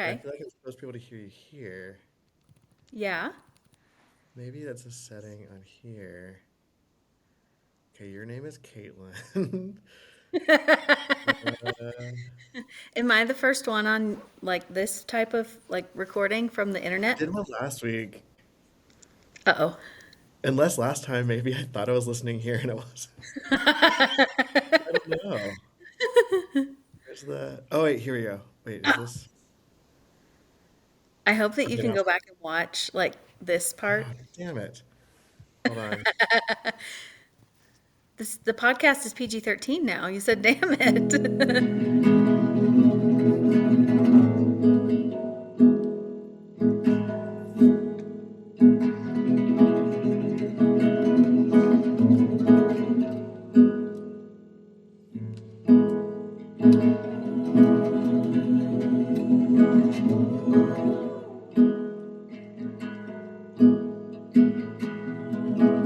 but I Okay. feel like I'm supposed to be able to hear you here. Yeah. Maybe that's a setting on here. Okay, your name is Caitlin. Uh, Am I the first one on like this type of like recording from the I internet? did one last week. Uh-oh. Unless last time maybe I thought I was listening here and it wasn't. I don't know. Where's the? Oh wait, here we go. Wait, is this? I hope that you Okay, can now. go back and watch like this part. Oh, damn it. Hold on. The podcast is PG-13 now. You said damn it.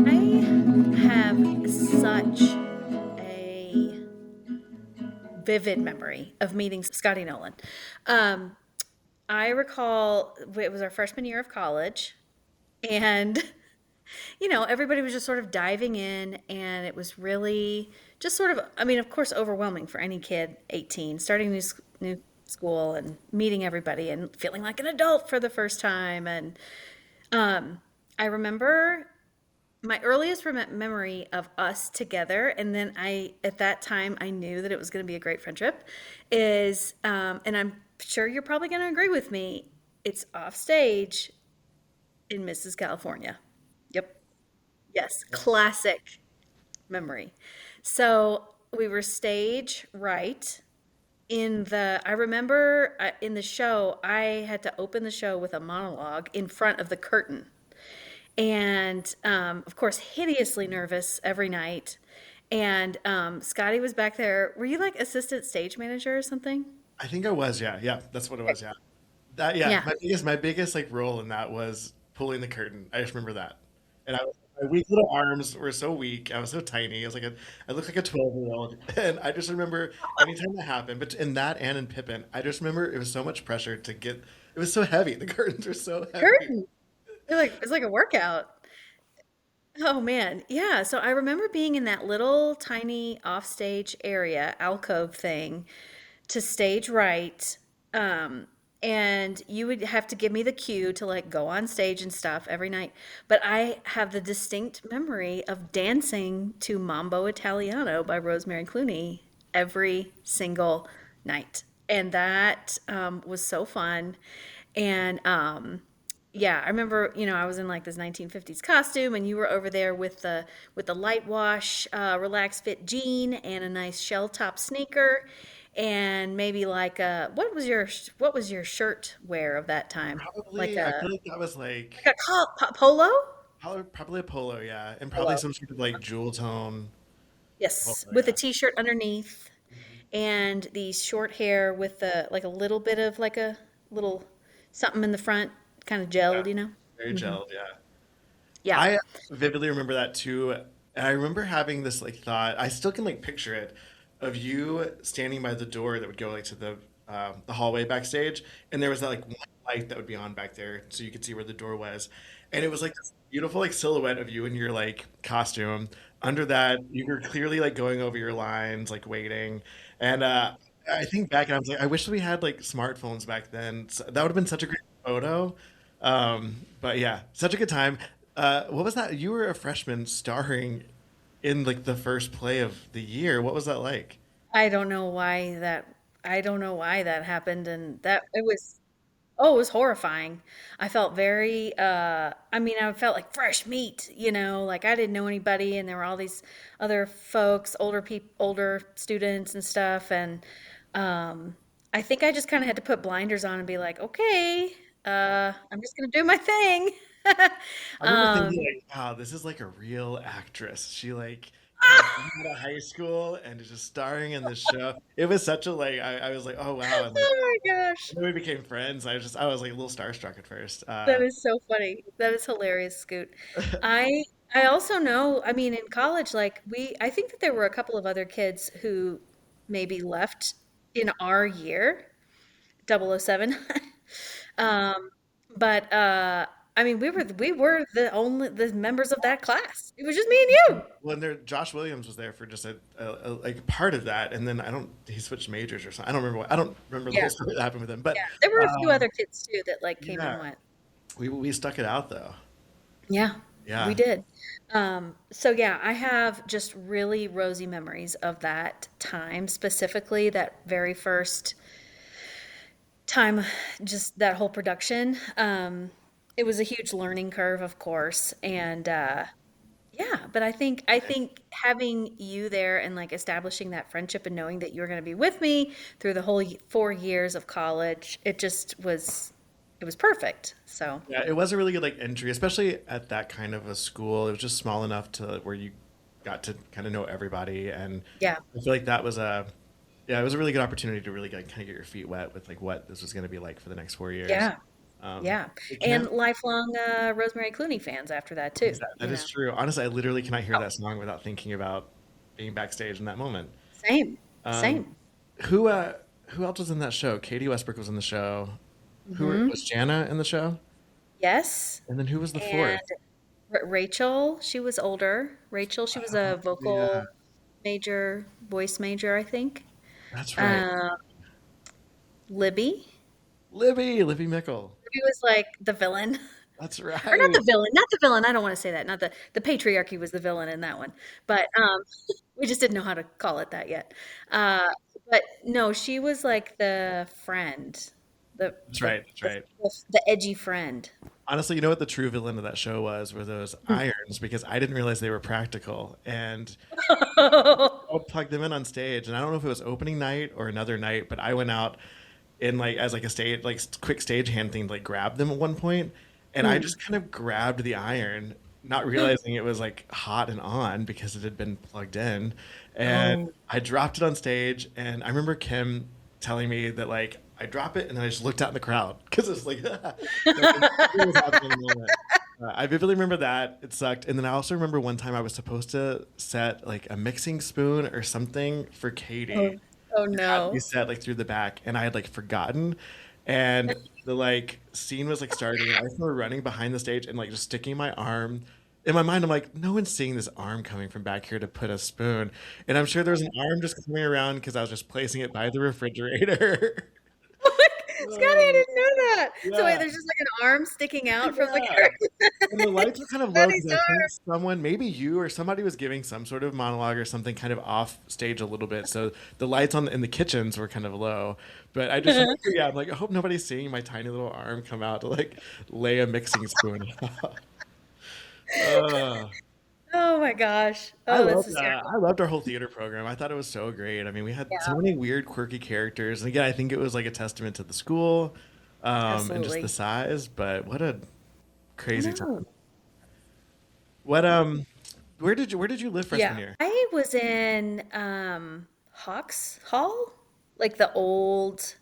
I have such a vivid memory of meeting Scotty Nolan. Um, I recall it was our freshman year of college, and everybody was just sort of diving in, and it was really just sort of, I mean, of course, overwhelming for any kid, 18, starting new school and meeting everybody and feeling like an adult for the first time. And I remember my earliest memory of us together, and then at that time, I knew that it was going to be a great friendship, is, and I'm sure you're probably going to agree with me, it's off stage in Mrs. California. Yep. Yes. Yes. Classic memory. So we were stage right I remember in the show, I had to open the show with a monologue in front of the curtain. And of course, hideously nervous every night. And Scotty was back there. Were you like assistant stage manager or something? I think I was, yeah. Yeah, that's what it was, yeah. That yeah, Yeah. my biggest like role in that was pulling the curtain. I just remember that. And my weak little arms were so weak. I was so tiny. I looked like a 12-year-old. And I just remember anytime that happened, but in that and in Pippin, I just remember it was so much pressure to get it was so heavy. The curtains were so heavy. Curtain. It's like a workout. Oh man, yeah. So I remember being in that little tiny offstage area, alcove thing, to stage right. Um, and you would have to give me the cue to like go on stage and stuff every night. But I have the distinct memory of dancing to Mambo Italiano by Rosemary Clooney every single night. And that was so fun. And yeah, I remember, I was in like this 1950s costume, and you were over there with the light wash, relaxed fit jean and a nice shell top sneaker, and maybe like what was your shirt wear of that time? Like Probably, I a feel like that was like like a polo? probably a polo, yeah, and probably Polo. some sort of like jewel tone polo, Yes, with a yeah. t-shirt underneath, and the short hair with the like a little bit of like a little something in the front, kind of Yeah, gelled. very gelled, yeah. Yeah. I vividly remember that too. And I remember having this like thought, I still can like picture it, of you standing by the door that would go like to the hallway backstage, and there was that like one light that would be on back there so you could see where the door was. And it was like this beautiful like silhouette of you in your like costume. Under that, you were clearly like going over your lines, like waiting. And I think back and I was like, I wish we had like smartphones back then. So, that would have been such a great photo. But yeah, such a good time. What was that? You were a freshman starring in like the first play of the year. What was that like? I don't know why that I don't know why that happened, and that it was oh, it was horrifying. I felt very I mean, I felt like fresh meat, like I didn't know anybody, and there were all these other folks, older students and stuff, and I think I just kind of had to put blinders on and be like, "Okay, I'm just going to do my thing." I remember thinking um like, wow, this is like a real actress. She like had come out of high school and is just starring in this show. It was such a like I was like, oh wow, and like Oh my gosh. when we became friends, I was like a little starstruck at first. That is so funny. That is hilarious, Scoot. I also know, I mean, in college, like I think that there were a couple of other kids who maybe left in our year, 007. Um, but I mean, we were the members of that class. It was just me and you. Well, and there, Josh Williams was there for just like part of that, and then he switched majors or something. I don't remember the Yeah, whole story that happened with him, but yeah. There were a few um, other kids too that like came and yeah, went. we stuck it out though. Yeah, we Yeah, did. So yeah, I have just really rosy memories of that time, specifically that very first time, just that whole production. It was a huge learning curve, of course, and yeah, but I think having you there and like establishing that friendship and knowing that you were going to be with me through the whole 4 years of college, it was perfect. So yeah, it was a really good like entry, especially at that kind of a school. It was just small enough to where you got to kind of know everybody, and yeah, I feel like that was a yeah, it was a really good opportunity to really like, kind of get your feet wet with like what this was going to be like for the next 4 years. yeah, Um, yeah, it and can lifelong Rosemary Clooney fans after that too. exactly that You is know, true. Honestly, I literally cannot hear oh, that song without thinking about being backstage in that moment. same, Um, same. who uh, who else was in that show? Katie Westbrook was in the show. Hmm. Was Jana in the show? Yes, And then who was the and fourth? Rachel, she was older. Rachel, she was Oh, a yeah, vocal major, voice major, I think. that's right. Um, Libby. Libby Mickle. Libby was like the villain. That's Or not right. the villain, not the villain. I don't want to say that. Not the patriarchy was the villain in that one. But we just didn't know how to call it that yet. Uh, but no, she was like the friend, the That's the right. That's the, right. the edgy friend. Honestly, you know what the true villain of that show was? Were those irons because I didn't realize they were practical, and I'll plug them in on stage. And I don't know if it was opening night or another night, but I went out in like as like a stage like quick stage hand thing to like grab them at one point, and I Mm. just kind of grabbed the iron, not realizing it was like hot and on because it had been plugged in, and Oh. I dropped it on stage. And I remember Kim telling me that like I drop it and then I just looked out in the crowd because it's like nothing was happening in the moment. I vividly remember that it sucked, and then I also remember one time I was supposed to set like a mixing spoon or something for Katie, Oh, oh it had to be no. set like through the back, and I had like forgotten, and the like scene was like starting, and I just remember running behind the stage and like just sticking my arm. In my mind, I'm like, no one's seeing this arm coming from back here to put a spoon, and I'm sure there was an arm just coming around because I was just placing it by the refrigerator. Scotty, I Oh, didn't know that. So wait, yeah, there's just like an arm sticking out from the yeah. curtain. And the lights were kind of low because Scotty's I think arm. someone, maybe you or somebody, was giving some sort of monologue or something kind of off stage a little bit. So the lights in the kitchens were kind of low. But I just remember, yeah, I'm like, I hope nobody's seeing my tiny little arm come out to like lay a mixing spoon. uh, Oh my gosh. Oh, that's hysterical. I loved our whole theater program. I thought it was so great. I mean, we had so Yeah, many weird, quirky characters. And again, I think it was like a testament to the school, and just the absolutely. size. But what a I crazy know. time. What where did you live Yeah. freshman year? I was in Hawks Hall, like the old,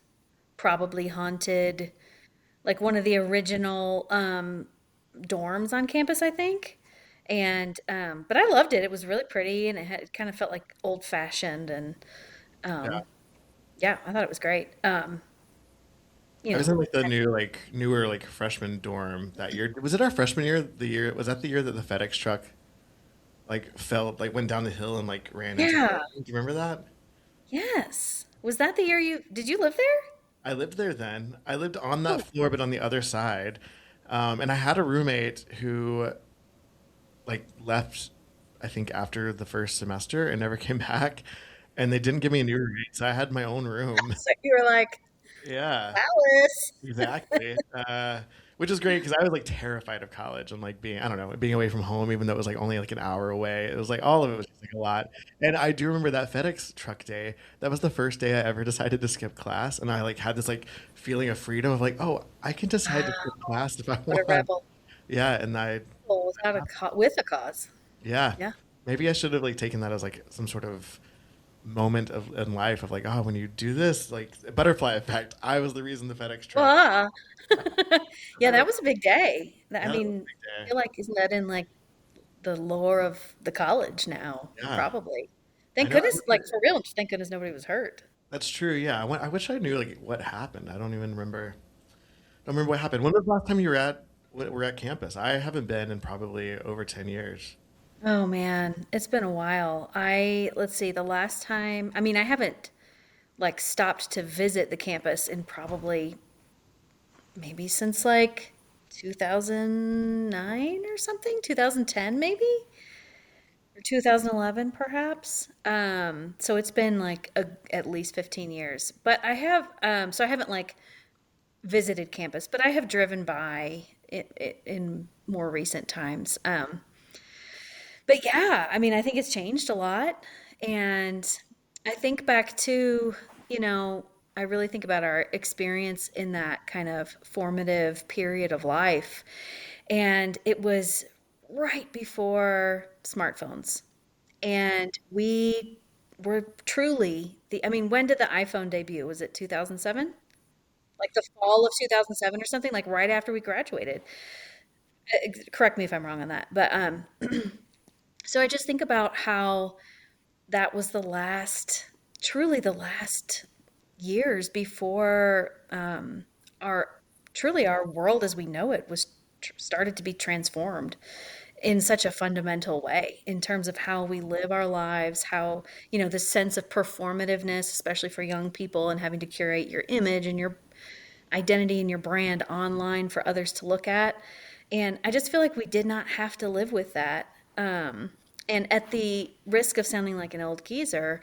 probably haunted, like one of the original dorms on campus, I think. And but I loved it. It was really pretty and it kind of felt like old fashioned and Yeah. um yeah, I thought it was great. You I was know, in like the newer like freshman dorm that year. Was it our freshman year? The year was that the year that the FedEx truck like fell like went down the hill and like ran into the yeah. building? Do you remember that? Yes. Was that the year did you live there? I lived there then. I lived on that Oh, floor, but on the other side. And I had a roommate who like left, I think after the first semester and never came back. And they didn't give me a new roommate, so I had my own room. so you were like, Yeah. Alice. Exactly. Which is great because I was like terrified of college and like being, I don't know, being away from home, even though it was like only like an hour away. It was like all of it was just like a lot. And I do remember that FedEx truck day. That was the first day I ever decided to skip class. And I like had this like feeling of freedom of like, oh, I can decide to skip Wow, class if I what a want. rebel. Yeah. And Well, without with a cause. yeah, Yeah. maybe I should have like taken that as like some sort of moment of in life of like, oh, when you do this, like butterfly effect, I was the reason the FedEx truck. Ah. Yeah, that was a big day. I That was a mean, big I day. feel like isn't that in like the lore of the college now? Yeah. Probably. I Thank know. I goodness, like remember. for real, thank goodness nobody was hurt. That's true. Yeah. I wish I knew like what happened. I don't even remember. don't remember what happened. When was the last time you were at campus? I haven't been in probably over 10 years. Oh man, it's been a while. Let's see, the last time, I mean, I haven't like stopped to visit the campus in probably maybe since like 2009 or something, 2010 maybe, or 2011 perhaps. So it's been like at least 15 years. But I have, so I haven't like visited campus, but I have driven by it in more recent times. But yeah, I mean, I think it's changed a lot. And I think back to, you know, I really think about our experience in that kind of formative period of life. And it was right before smartphones. And we were truly I mean, when did the iPhone debut? Was it 2007? Like the fall of 2007 or something, like right after we graduated. Correct me if I'm wrong on that. But so I just think about how that was the last, truly the last years before our, truly our world as we know it was started to be transformed in such a fundamental way in terms of how we live our lives, how, you know, the sense of performativeness, especially for young people and having to curate your image and your identity and your brand online for others to look at. And I just feel like we did not have to live with that. And at the risk of sounding like an old geezer,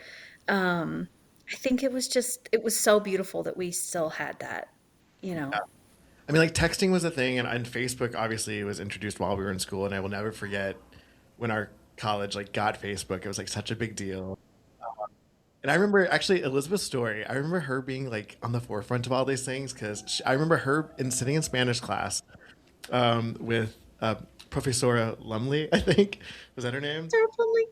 I think it was so beautiful that we still had that, you know. I mean, like texting was a thing, and Facebook obviously was introduced while we were in school, and I will never forget when our college like got Facebook. It was like such a big deal. And I remember actually Elizabeth's story. I remember her being like on the forefront of all these things because I remember her in sitting in Spanish class with Professora Lumley, I think was that her name? Certainly.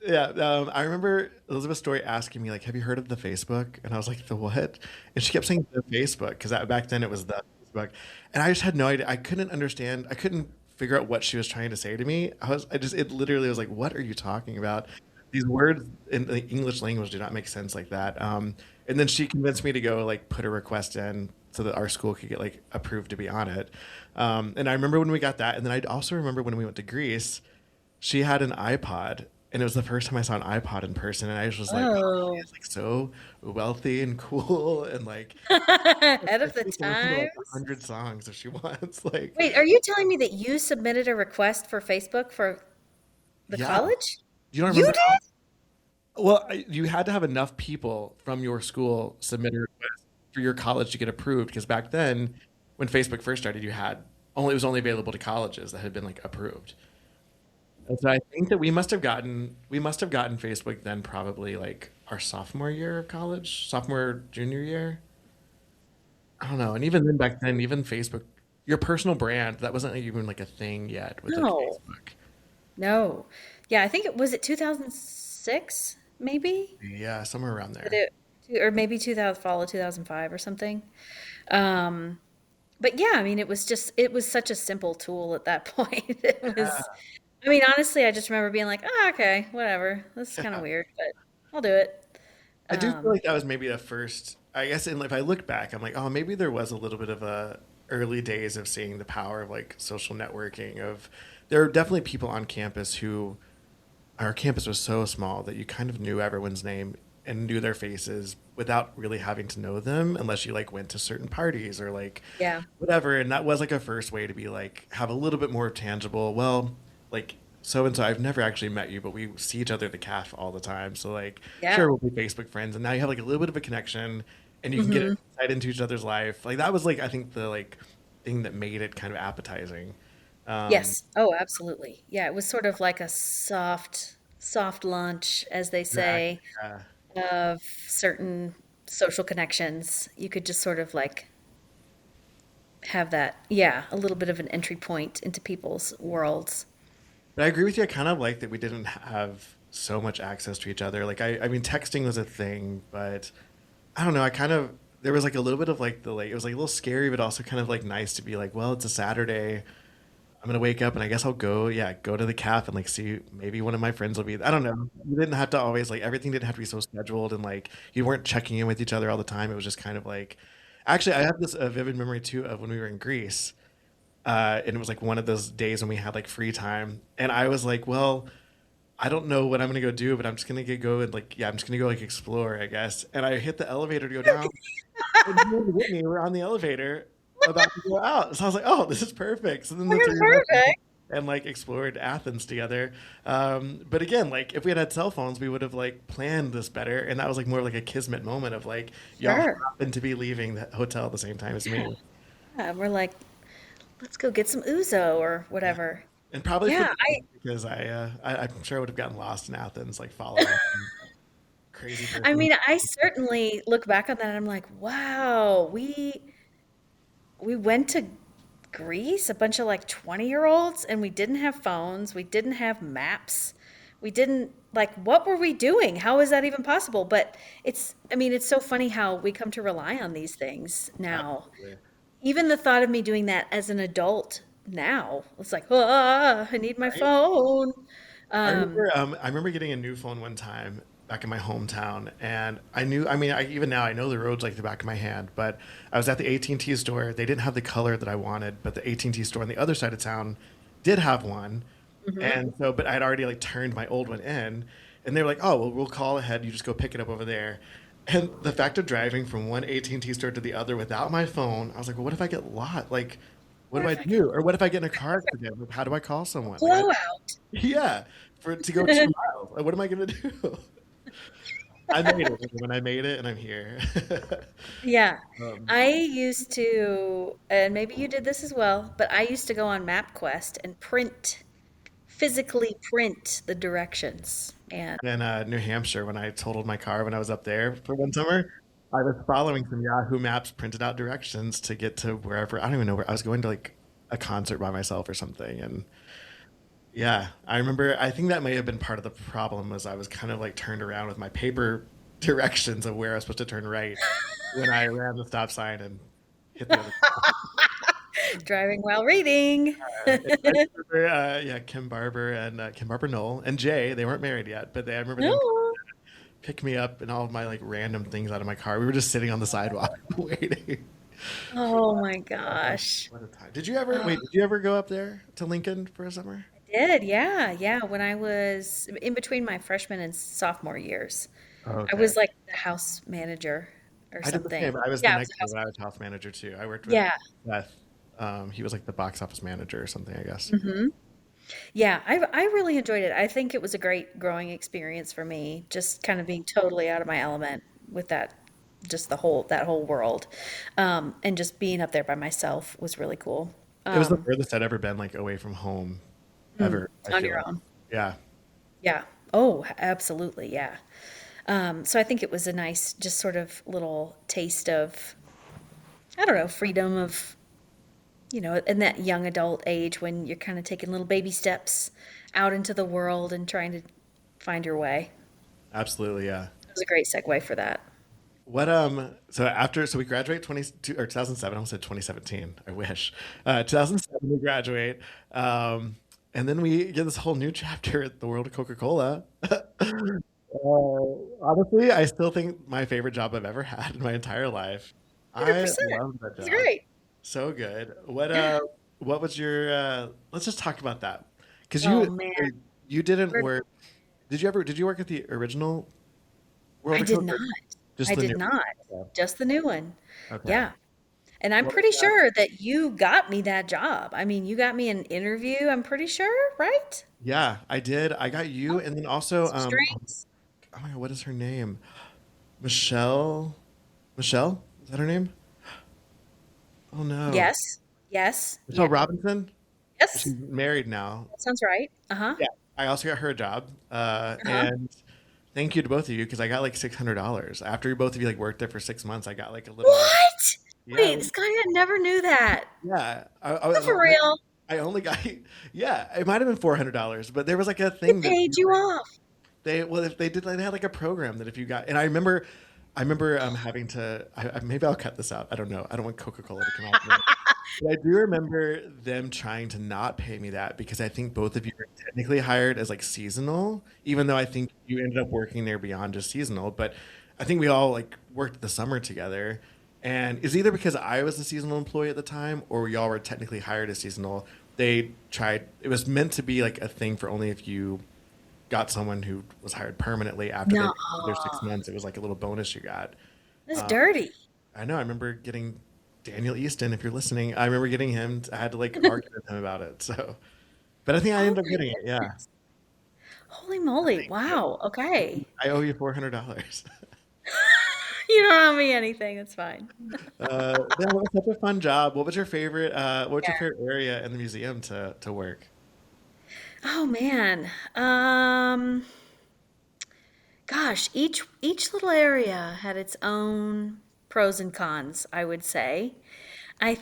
Yeah, I remember Elizabeth's story asking me like, "Have you heard of the Facebook?" And I was like, "The what?" And she kept saying the Facebook because back then it was the Facebook, and I just had no idea. I couldn't understand. I couldn't figure out what she was trying to say to me. It literally was like, "What are you talking about?" These words in the English language do not make sense like that. And then she convinced me to go like put a request in so that our school could get like approved to be on it. And I remember when we got that, and then I also remember when we went to Greece she had an iPod, and it was the first time I saw an iPod in person, and I just was like, "Oh, she Oh, is like so wealthy and cool, and like ahead of the she can listen to like times. 100 songs if she wants." Like, Wait, are you telling me that you submitted a request for Facebook for the yeah, college? you don't You remember how? did? Well, you had to have enough people from your school submit a request for your college to get approved, because back then, when Facebook first started, you had only it was only available to colleges that had been like approved. And so I think that we must have gotten Facebook then probably like our sophomore year of college, sophomore junior year. I don't know. And even then back then, even Facebook, your personal brand, that wasn't even like a thing yet with like No, Facebook. no. Yeah, I think it was it 2006, maybe? Yeah, somewhere around Did there. it, or maybe 2000, fall of 2005 or something. Um, but yeah, I mean, it was such a simple tool at that point. It was, I mean, honestly, I just remember being like, oh, okay, whatever. This is kind of Yeah. weird, but I'll do it. I do feel Um, like that was maybe a first, I guess, and if I look back, I'm like, oh, maybe there was a little bit of a early days of seeing the power of like social networking of there are definitely people on campus who our campus was so small that you kind of knew everyone's name and knew their faces without really having to know them unless you like went to certain parties or like yeah. whatever. And that was like a first way to be like have a little bit more tangible. Well, like so and so, I've never actually met you, but we see each other at the calf all the time. So like, Yeah. sure, we'll be Facebook friends, and now you have like a little bit of a connection, and you can get Hmm. insight into each other's life. Like that was like I think the like thing that made it kind of appetizing. Um, Yes. Oh, absolutely. Yeah, it was sort of like a soft lunch, as they say, exactly. Yeah. of certain social connections. You could just sort of like have that, yeah, a little bit of an entry point into people's worlds. But I agree with you. I kind of like that we didn't have so much access to each other. Like I mean, texting was a thing, but I don't know. I kind of there was like a little bit of like the like it was like a little scary, but also kind of like nice to be like, well, it's a Saturday. I'm gonna wake up and I guess I'll go, yeah, go to the calf and like see maybe one of my friends will be. I don't know. You didn't have to always like everything didn't have to be so scheduled and like you weren't checking in with each other all the time. It was just kind of like Actually, I have this vivid memory too of when we were in Greece, and it was like one of those days when we had like free time, and I was like, well, I don't know what I'm gonna go do, but I'm just gonna go and like, yeah, I'm just gonna go like explore, I guess. And I hit the elevator to go down, and he and Whitney were on the elevator about to go out. So I was like, oh, this is perfect. So then the three of us Perfect. and like explored Athens together. But again, like if we had had cell phones, we would have like planned this better. And that was like more like a kismet moment of like, y'all Sure. happen to be leaving the hotel at the same time as me. Yeah, we're like, let's go get some ouzo or Yeah. whatever. And probably for Yeah, the best because I'm sure I would have gotten lost in Athens, like following some crazy I person. mean, I certainly look back on that and I'm like, wow, we went to Greece, a bunch of like 20-year-olds, and we didn't have phones, we didn't have maps. We didn't like what were we doing? How is that even possible? But I mean, it's so funny how we come to rely on these things now. Absolutely. Even the thought of me doing that as an adult now, it's like, ah, I need my Right? phone. Um, I remember getting a new phone one time back in my hometown, and I knew. I mean, even now I know the roads like the back of my hand. But I was at the AT&T store. They didn't have the color that I wanted, but the AT&T store on the other side of town did have one. mhm. And so, but I'd already like turned my old one in, and they were like, "Oh, well, we'll call ahead. You just go pick it up over there." And the fact of driving from one AT&T store to the other without my phone, I was like, "Well, what if I get lost? Like, what What do I if I get do? Or what if I get in a car accident? Like, how do I call a someone? Like, blowout? yeah, for to go 2 miles. Like, what am I gonna do?" I made it. When I made it, and I'm here. Yeah. um, I used to, and maybe you did this as well, but I used to go on MapQuest and physically print the directions. And in New Hampshire, when I totaled my car when I was up there for one summer, I was following some Yahoo Maps printed out directions to get to wherever. I don't even know where I was going to, like a concert by myself or something. And yeah, I remember. I think that may have been part of the problem was I was kind of like turned around with my paper directions of where I was supposed to turn right when I ran the stop sign and hit the other. driving while reading. And I remember, yeah, Kim Barber Knoll and Jay. They weren't married yet, but I remember them No. pick me up and all of my like random things out of my car. We were just sitting on the sidewalk waiting. Oh my Oh, gosh. what a time! Did you ever Oh, wait? Did you ever go up there to Lincoln for a summer? I did. Yeah. Yeah. When I was in between my freshman and sophomore years, I Okay, was like the house manager or I did the something. same. I was the Yeah, I was next the year house when I was house manager too. I worked with manager. Seth. He was like the box office manager or something, I guess. Yeah. Yeah, I really enjoyed it. I think it was a great growing experience for me, just kind of being totally out of my element with that, just that whole world, and just being up there by myself was really cool. It was the Um, furthest I'd ever been like away from home ever. I on feel your like, own. yeah, Yeah. Oh, absolutely. Yeah. So I think it was a nice, just sort of little taste of, I don't know, freedom of, in that young adult age when you're kind of taking little baby steps out into the world and trying to find your way. absolutely, yeah. It was a great segue for that. So we graduate 22 or 2007. I almost said 2017. I wish. 2007 we graduate. And then we get this whole new chapter at the world of Coca-Cola. Honestly, I still think my favorite job I've ever had in my entire life. I 100%. love that It's job. great. So good. What was your let's just talk about that. Because Oh man, you didn't we're, work. Did you work at the original World I of did Coke not. or just I the did new not. one? Just the new one. Okay. Okay. Yeah. And I'm What was pretty that? sure that you got me that job. I mean, you got me an interview, I'm pretty sure, right? Yeah, I did. I got you, Oh, and then also, some strings. oh my God, what is her name? Michelle. Michelle? Is that her name? Oh no, Yes. Yes. Michelle Yeah. Robinson. Yes. She's married now. That sounds right. Uh-huh. Yeah, I also got her a job, Uh-huh. and thank you to both of you because I got like $600 after both of you like worked there for 6 months. I got like a little, What? yeah, Wait, Scotty, I never knew that. yeah. Not for real. I only got, yeah, it might have been $400, but there was like a They thing that paid you off. if they did, they had like a program that if you got, and I remember having to, maybe I'll cut this out. I don't know. I don't want Coca-Cola to come out. But I do remember them trying to not pay me that because I think both of you were technically hired as like seasonal, even though I think you ended up working there beyond just seasonal. But I think we all like worked the summer together. And it's either because I was a seasonal employee at the time or y'all were technically hired as seasonal. They tried, it was meant to be like a thing for only if you got someone who was hired permanently after No, their 6 months. It was like a little bonus you got. that's Um, dirty. I know. I remember getting Daniel Easton, if you're listening, I remember getting him. I had to like argue with him about it. So, but I think I Oh ended up my getting it. Yeah. goodness. Holy moly. Thank you. Wow. Okay. I owe you $400. You don't owe me anything. That's fine. That was such a fun job. What was your favorite? What was your Yeah. favorite area in the museum to work? Oh man. Gosh, each little area had its own pros and cons, I would say. I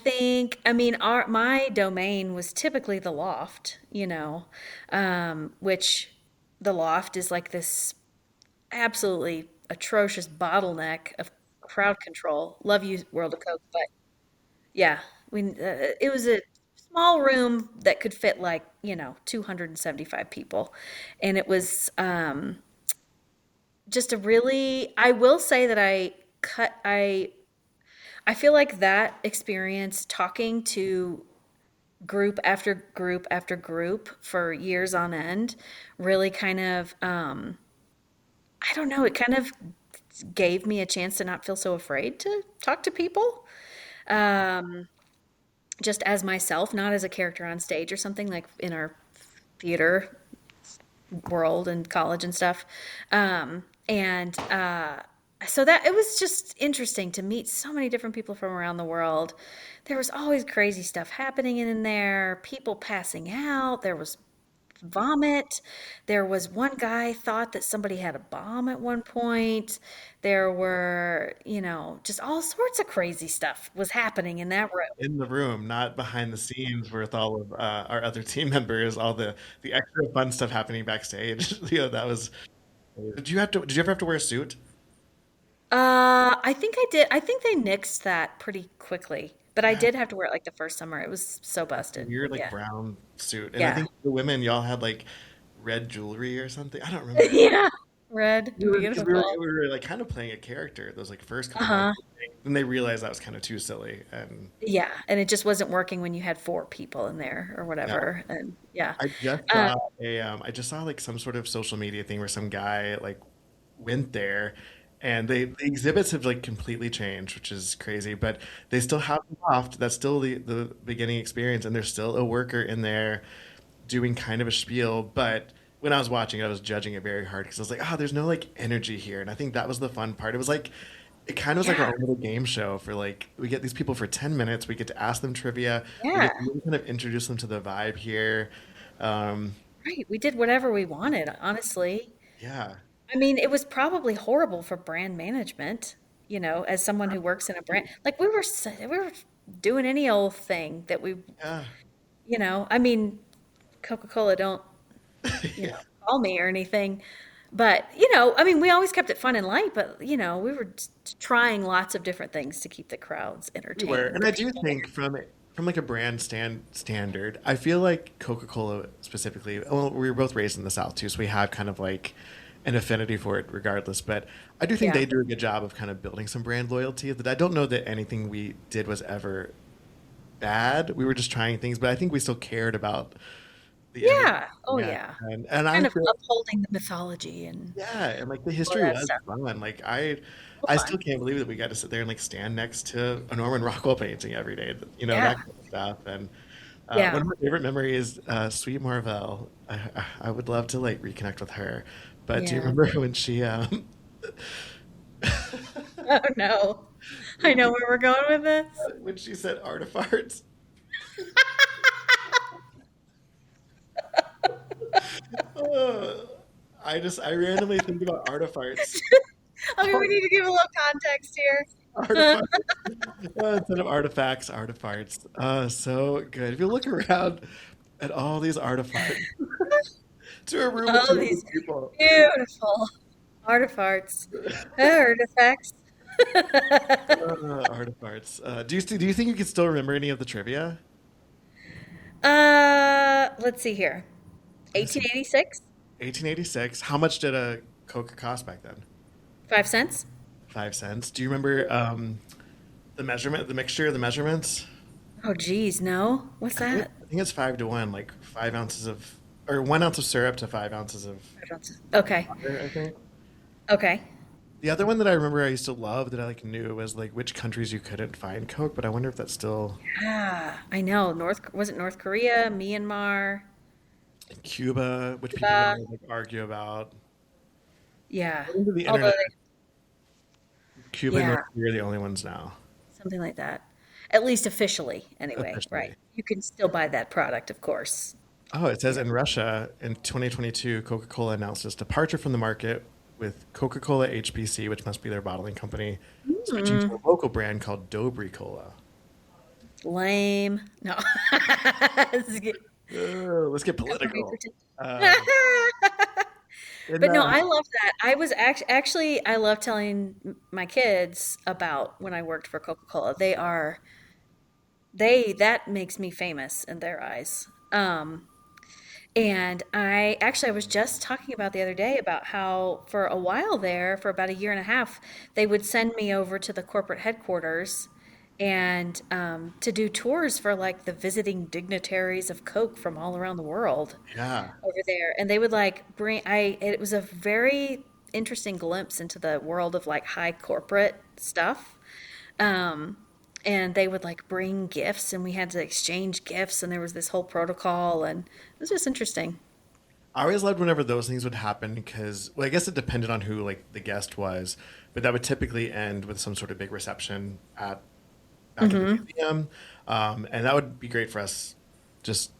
mean, my domain was typically the loft, which the loft is like this absolutely atrocious bottleneck of crowd control. Love you, World of Coke, but yeah, it was a small room that could fit like, 275 people. And it was just a really, I will say that I feel like that experience talking to group after group after group for years on end really kind of, I don't know, it kind of gave me a chance to not feel so afraid to talk to people. Um, just as myself, not as a character on stage or something like in our theater world and college and stuff. And so that it was just interesting to meet so many different people from around the world. There was always crazy stuff happening in there, people passing out. There was vomit. There was one guy thought that somebody had a bomb at one point. There were, just all sorts of crazy stuff was happening in that room. In the room, not behind the scenes with all of our other team members, all the extra fun stuff happening backstage. That was. Did you ever have to wear a suit? I think I did. I think they nixed that pretty quickly, but I Yeah, did have to wear it like the first summer. It was so busted. weird like Yeah. brown suit, and I Yeah. think the women y'all had like red jewelry or something. I don't remember. Yeah. Red, Because beautiful. we were like kind of playing a character those like first couple months. Uh-huh. Then they realized that was kind of too silly, and Yeah, and it just wasn't working when you had four people in there or yeah. whatever. And yeah. Uh, I just saw like some sort of social media thing where some guy like went there, and the exhibits have like completely changed, which is crazy, but they still have the loft. That's still the beginning experience, and there's still a worker in there doing kind of a spiel. But when I was watching, I was judging it very hard because I was like, oh, there's no like energy here, and I think that was the fun part. It was like it kind of was like our yeah. own little game show for like we get these people for 10 minutes, we get to ask them trivia, we Yeah. get to really kind of introduce them to the vibe here. Um, Right. We did whatever we wanted, honestly. yeah. I mean, it was probably horrible for brand management, as someone who works in a brand. Like we were doing any old thing that Yeah. I mean, Coca-Cola don't, Yeah. call me or anything. But, I mean, we always kept it fun and light, but, we were trying lots of different things to keep the crowds We were, entertained, and the I do people there. think from like a brand standard, I feel like Coca-Cola specifically. Well, we were both raised in the South too, so we have kind of like an affinity for it, regardless. But I do think Yeah. they do a good job of kind of building some brand loyalty. That I don't know that anything we did was ever bad. We were just trying things, but I think we still cared about the energy. Yeah. Oh, Yeah, yeah. and I Kind of feel upholding the mythology and yeah, and like the all history that was stuff. fun. Like So I still fun. can't believe that we got to sit there and like stand next to a Norman Rockwell painting every day. Yeah. That kind of stuff. And one Yeah. of my favorite memories, Sweet Marvell. I would love to like reconnect with her. But do you Yeah. remember when she Oh, no. I when know she, where we're going with this. when she said artifarts? Uh, I randomly think about artifarts. Okay, we need to give a little context here. Artifarts. Instead of artifacts, artifarts. So good. If you look around at all these artifacts to a room of All 200 these people, beautiful artifacts, artifacts. artifarts. Do you think you can still remember any of the trivia? Let's see here. Let me see. 1886, 1886. How much did a Coke cost back then? 5 cents. 5 cents. Do you remember the measurement, the mixture, the measurements. Oh, geez, no. What's that? I think it's 5 to 1, like 5 ounces of, or 1 ounce of syrup to 5 ounces of I don't. Okay. water, I think. Okay. The other one that I remember I used to love that I like knew was like which countries you couldn't find Coke, but I wonder if that's still Ah, I know. Was it North Korea, Myanmar, in Cuba, which people would Cuba? always like argue about. Yeah. According to the Although internet, they, Cuba and North yeah, Korea are the only ones now, something like that. At least officially, anyway, right. officially. You can still buy that product, of course. Oh, it You says know. in Russia in 2022, Coca-Cola announced its departure from the market with Coca-Cola HBC, which must be their bottling company, switching to Mm, a local brand called Dobry Cola. lame. No. Let's get Cover me political. protection. Um, in But no, I love that. I was actually I love telling my kids about when I worked for Coca-Cola. They that makes me famous in their eyes. And I was just talking about the other day about how for a while there, for about a year and a half, they would send me over to the corporate headquarters and to do tours for like the visiting dignitaries of Coke from all around the world yeah, over there. And they would like it was a very interesting glimpse into the world of like high corporate stuff. Um, and they would like bring gifts and we had to exchange gifts and there was this whole protocol and it was just interesting. I always loved whenever those things would happen because, well, I guess it depended on who like the guest was, but that would typically end with some sort of big reception at back at the Hmm. museum, and that would be great for us, just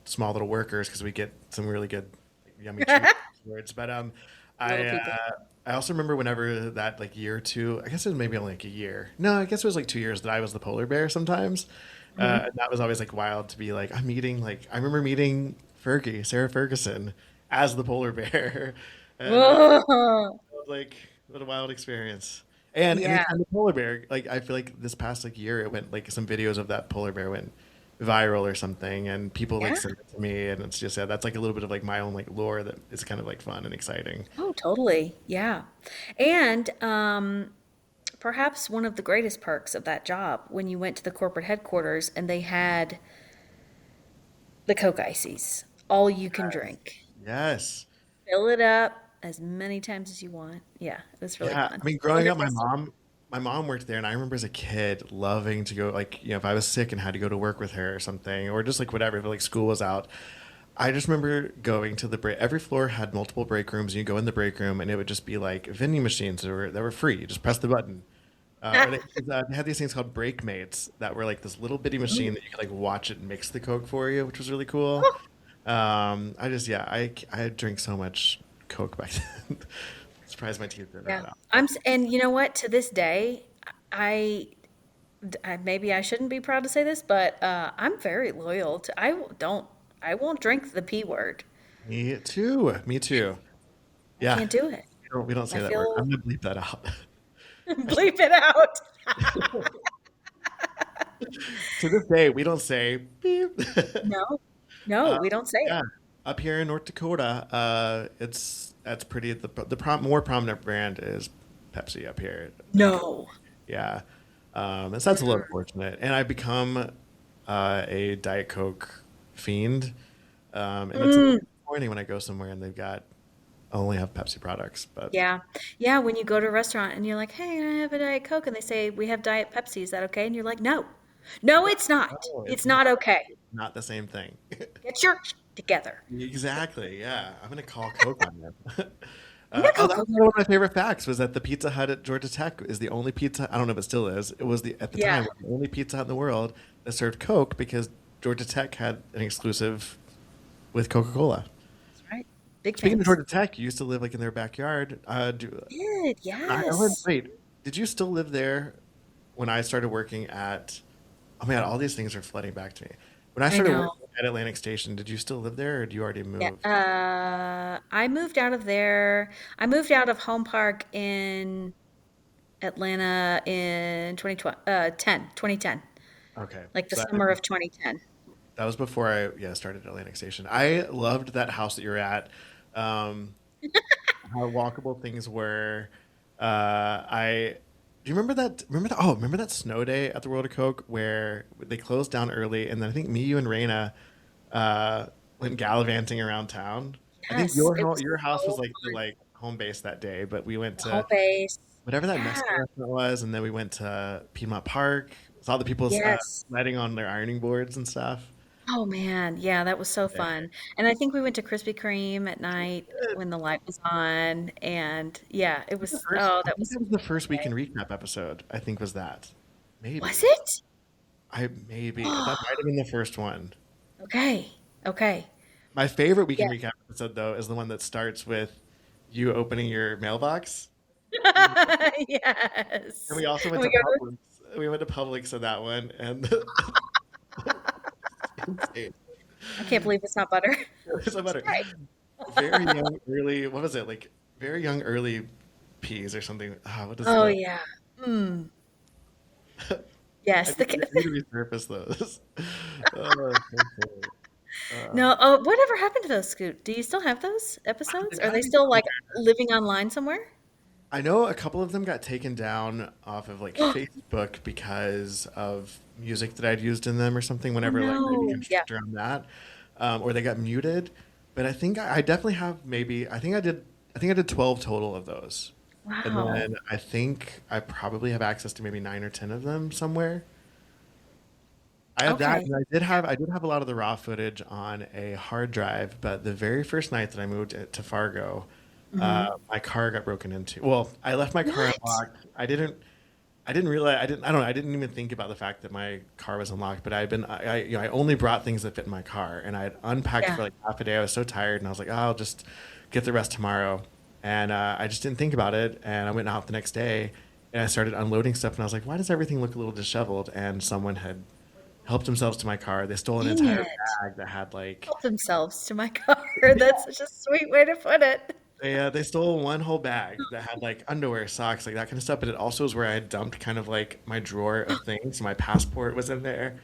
small little workers, because we get some really good, like, yummy treats afterwards. But Little I people. I also remember whenever that like year or two, I guess it was maybe only like a year. No, I guess it was like 2 years that I was the polar bear sometimes. Hmm. And that was always like wild to be like I'm meeting like I remember meeting Sarah Ferguson as the polar bear, and Whoa. was like what a wild experience. And Yeah. anytime the polar bear, like I feel like this past like year, it went like some videos of that polar bear went viral or something, and people like Yeah. send it to me, and it's just yeah, that's like a little bit of like my own like lore that is kind of like fun and exciting. Oh, totally. Yeah. And perhaps one of the greatest perks of that job when you went to the corporate headquarters and they had the Coke ices, all you can drink. Yes. Fill it up as many times as you want. Yeah, it was really Yeah. fun. I mean, I growing wonder up, if they still. my mom worked there, and I remember as a kid loving to go, like, if I was sick and had to go to work with her or something, or just like whatever, if like school was out. I just remember going to the break. Every floor had multiple break rooms, and you go in the break room, and it would just be like vending machines that were free. You just press the button. They had these things called break mates that were like this little bitty machine Ooh. that you could like watch it mix the Coke for you, which was really cool. I just yeah, I drink so much Coke back then. Surprised my teeth didn't Yeah. run out. And you know what? To this day, I, maybe I shouldn't be proud to say this, but I'm very loyal to, I won't drink the P word. Me too. Me too. I Yeah. can't do it. We don't I say that word. feel, I'm gonna bleep that out. bleep it out. To this day, we don't say beep. No, no, Uh, we don't say it. yeah, up here in North Dakota, it's that's pretty. More prominent brand is Pepsi up here than Coke. No. Yeah, and so that's a little unfortunate. And I've become a Diet Coke fiend, and it's a little Mm. disappointing when I go somewhere and they've got only have Pepsi products. But Yeah. Yeah, when you go to a restaurant and you're like, hey, I have a Diet Coke, and they say, we have Diet Pepsi, is that okay? And you're like, no, no, it's not. no, It's it's not not. okay. It's not the same thing. Get your together. Exactly. Yeah, I'm gonna call Coke on them. I'm gonna Oh, call that was Coke. one of my favorite facts was that the Pizza Hut at Georgia Tech is the only pizza. I don't know if it still is. It was the at the time Yeah, was the only Pizza Hut in the world that served Coke because Georgia Tech had an exclusive with Coca-Cola. that's right. Big Speaking of fans. Georgia Tech, you used to live like in their backyard. Did, I would yes. wait. Did you still live there when I started working at? Oh my God, all these things are flooding back to me. When I I started know. working at Atlantic Station, did you still live there, or did you already Yeah. move? I moved out of there. I moved out of Home Park in Atlanta in 2010, Okay, like the so summer of 2010. that was before I started Atlantic Station. I loved that house that you're at. Um, how walkable things were. I Do you remember that? Remember that? Oh, remember that snow day at the World of Coke where they closed down early, and then I think me, you, and Raina uh, went gallivanting around town. I think Yes, it was your house was so like the like home base that day, but we went home to base. whatever that Yeah. Mexican restaurant was, and then we went to Piedmont Park. Saw the people Yes. lighting on their ironing boards and stuff. Oh man, yeah, that was so Yeah. fun. And I think we went to Krispy Kreme at night when the light was on. And yeah, it The was, first, oh, I that think was, that was the first weekend recap episode. I think was that. was Maybe. it? I maybe that might have been the first one. Okay. Okay. My favorite Yeah. weekend recap episode though is the one that starts with you opening your mailbox. And Yes. we also And went we to go to, Publix. We went to Publix in that one, and insane. I can't believe it's not butter. It was a better, Right. very young, early. What was it like? Very young, early peas or something. Ah, what is Oh the? yeah. Mm. I Yes. need, I need to resurface those. Oh, so funny. No, oh, whatever happened to those, Scoot? Do you still have those episodes? They've Are got to they be still like somewhere. living online somewhere? I know a couple of them got taken down off of like Oh Facebook because of music that I'd used in them or something. Whenever like they became no. Yeah. strict around that, or they got muted. But I think I definitely have maybe. I think I did 12 total of those, and Wow. then I think I probably have access to maybe 9 or 10 of them somewhere. I have that, Okay. and I did have a lot of the raw footage on a hard drive. But the very first night that I moved to Fargo, Hmm. my car got broken into. Well, I left my car What? unlocked. I didn't realize. I don't know. I didn't even think about the fact that my car was unlocked. But I only brought things that fit in my car, and I had unpacked Yeah. for like half a day. I was so tired, and I was like, oh, I'll just get the rest tomorrow. And I just didn't think about it. And I went out the next day, and I started unloading stuff. And I was like, why does everything look a little disheveled? And someone had helped themselves to my car. They stole an Dang entire it. bag that had like Help themselves to my car. That's such a sweet way to put it. they stole one whole bag that had like underwear, socks, like that kind of stuff. But it also was where I had dumped kind of like my drawer of things. So my passport was in there.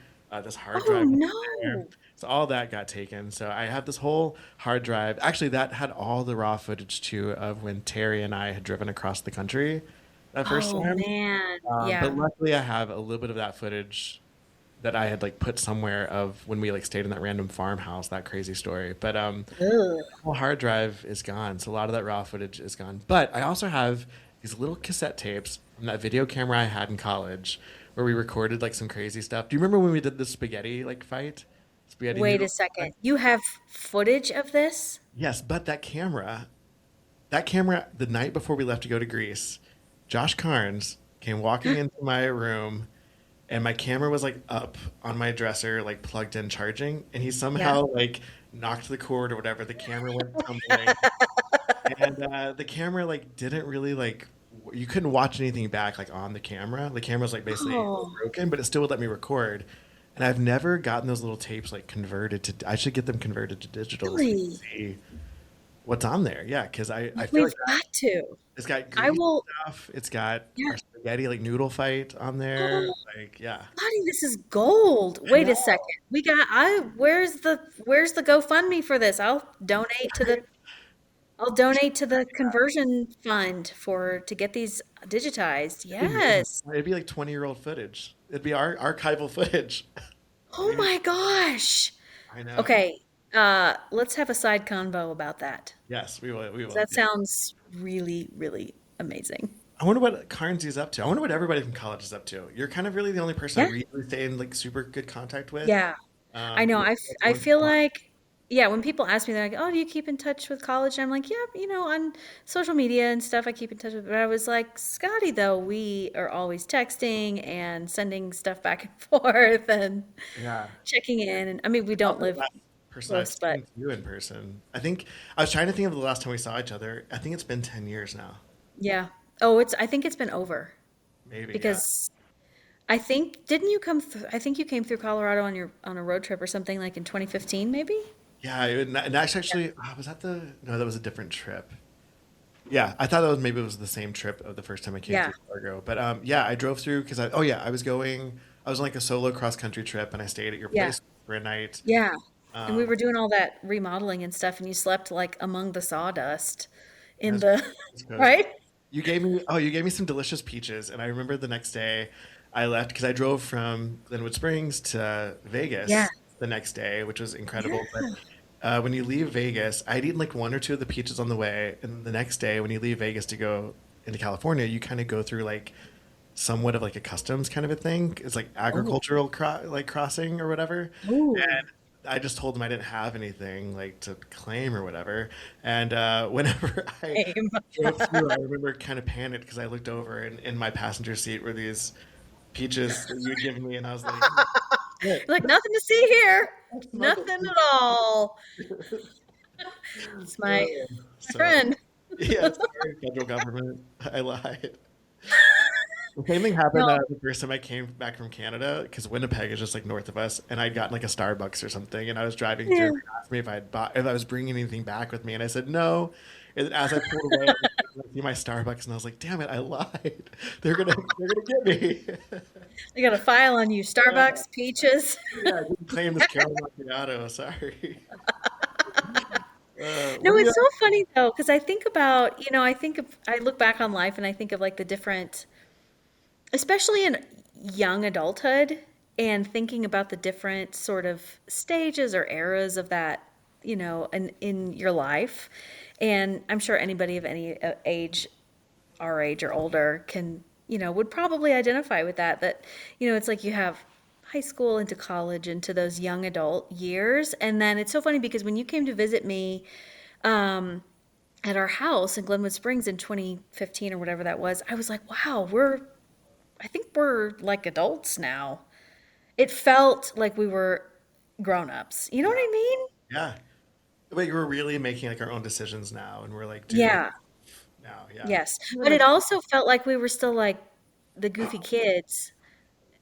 This hard Oh drive was in there. no. So all that got taken. So I had this whole hard drive. Actually, that had all the raw footage too of when Terry and I had driven across the country that first Oh time. man. But Yeah. luckily, I have a little bit of that footage that I had like put somewhere of when we like stayed in that random farmhouse. That crazy story. But Ugh. whole hard drive is gone, so a lot of that raw footage is gone. But I also have these little cassette tapes from that video camera I had in college, where we recorded like some crazy stuff. Do you remember when we did the spaghetti like fight, spaghetti Wait a noodle second. fight? You have footage of this? Yes, but that camera, the night before we left to go to Greece, Josh Carnes came walking into my room, and my camera was like up on my dresser, like plugged in charging, and he Yeah. somehow like knocked the cord or whatever. The camera went tumbling. And the camera like didn't really like you couldn't watch anything back like on the camera. The camera's like basically Oh, broken, but it still would let me record. And I've never gotten those little tapes like converted to. I should get them converted to digital so I can really? see what's on there. Yeah, because I feel We've like got to. it's got I grease will. stuff. It's got Yeah. our spaghetti like noodle fight on there. Oh, Like yeah, Lottie, this is gold. I Wait a second. know. We got. Where's the GoFundMe for this? I'll donate to the conversion fund for to get these digitized. It'd be amazing. Yes. It'd be like 20-year-old footage. It'd be our archival footage. Oh my gosh. I know. Okay. Let's have a side convo about that. Yes, we will. We 'Cause will. that sounds really, really amazing. I wonder what Carnesy up to. I wonder what everybody from college is up to. You're kind of really the only person I Yeah. really stay in like super good contact with. Yeah. I know. That's I one feel spot. like, yeah, when people ask me, they're like, "Oh, do you keep in touch with college?" And I'm like, "Yeah, on social media and stuff, I keep in touch with." But I was like, Scotty, though, we are always texting and sending stuff back and forth and Yeah. checking in. And I mean, we don't Probably the live last person I've close, but seen you in person. I think I was trying to think of the last time we saw each other. I think it's been 10 years now. yeah. Oh, I think it's been over Maybe, yeah. because I think, didn't you come through? I think you came through Colorado on a road trip or something like in 2015, maybe? Yeah, and that's actually was that the no, that was a different trip. Yeah, I thought that was maybe it was the same trip of the first time I came Yeah. through Fargo. But yeah, I drove through because oh yeah, I was on like a solo cross country trip and I stayed at your Yeah. place for a night. Yeah. And we Um, were doing all that remodeling and stuff, and you slept like among the sawdust it in was, the, it was cozy. right? you gave me some delicious peaches, and I remember the next day I left because I drove from Glenwood Springs to Yeah. Vegas the next day, which was Yeah. incredible. But when you leave Vegas, I'd eaten like one or two of the peaches on the way, and the next day when you leave Vegas to go into California, you kind of go through like somewhat of like a customs kind of a thing. It's like Oh. agricultural like crossing or whatever. Ooh. And I just told them I didn't have anything like to claim or whatever. And whenever I Same. drove through, I remember kind of panicked because I looked over and in my passenger seat were these peaches that you had given me, and I was like, "Shit, Like nothing to see here. I smuggled Nothing these." at all. It's Uh, my so friend. yeah, sorry, federal government, I lied. The same thing happened No. the first time I came back from Canada because Winnipeg is just like north of us, and I'd gotten like a Starbucks or something, and I was driving through. Yeah. And they asked me if I was bringing anything back with me, and I said no. And as I pulled away, I see my Starbucks, and I was like, "Damn it, I lied. They're gonna get me." I got a file on you. Yeah, Starbucks, peaches. yeah, I didn't claim this caramel macchiato. Sorry. What No, do you? it's so funny though, because I think about, I look back on life and I think of like the different, especially in young adulthood, and thinking about the different sort of stages or eras of that, in your life. And I'm sure anybody of any age, our age or older, can, would probably identify with that. That, it's like you have high school into college into those young adult years. And then it's so funny because when you came to visit me, um, at our house in Glenwood Springs in 2015 or whatever that was, I was like, wow, I think we're like adults now. It felt like we were grown-ups. You know what Yeah, I mean? yeah. But we're really making like our own decisions now, and we're like doing Yeah, now. Yeah, yes. that But it makes also felt like we were still like the goofy kids,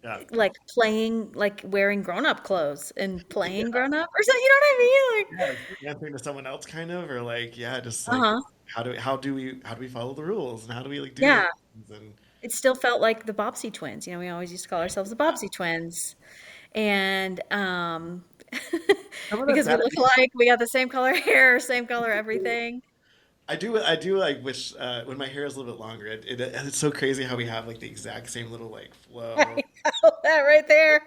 yeah, like playing, like wearing grown-up clothes and playing grown-up or something. You know what I mean? yeah. Like answering to someone else, kind of, or like yeah, just Like, like uh-huh. how do we follow the rules, and how do we like do these Yeah. things, and It still felt like the Bobbsey twins. We always used to call ourselves the Bobbsey twins. And some of that's because we sad. look alike, we got the same color hair, same color everything. I do like wish when my hair is a little bit longer. It's so crazy how we have like the exact same little like I flow. know that right there.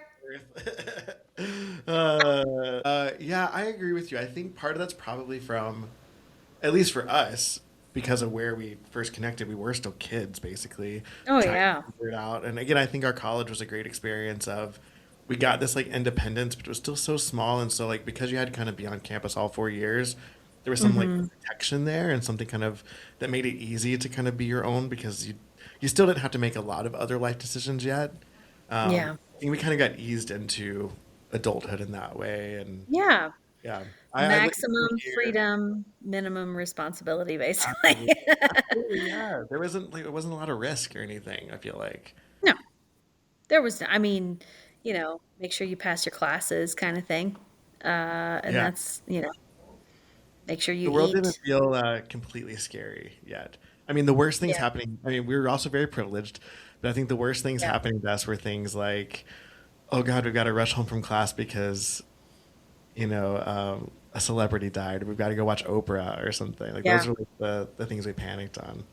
Yeah, I agree with you. I think part of that's probably from, at least for us, because of where we first connected, we were still kids, basically, Oh trying yeah. to figure it out. And again, I think our college was a great experience of we got this like independence, but it was still so small. And so like because you had to kind of be on campus all 4 years, there was some like Hmm. protection there and something kind of that made it easy to kind of be your own because you still didn't have to make a lot of other life decisions yet. Yeah. I think we kind of got eased into adulthood in that way. And Yeah. yeah, I listened to Maximum here. freedom, minimum responsibility, basically. Absolutely. Absolutely, yeah. There wasn't like it wasn't a lot of risk or anything, I feel like. No, there was, I mean, make sure you pass your classes kind of thing. And Yeah. that's, make sure you The world didn't eat. feel completely scary yet. I mean, the worst things Yeah. happening, I mean, we were also very privileged, but I think the worst things Yeah. happening to us were things like, oh God, we've got to rush home from class because, a celebrity died. We've got to go watch Oprah or something. Like those Yeah. are like the things we panicked on.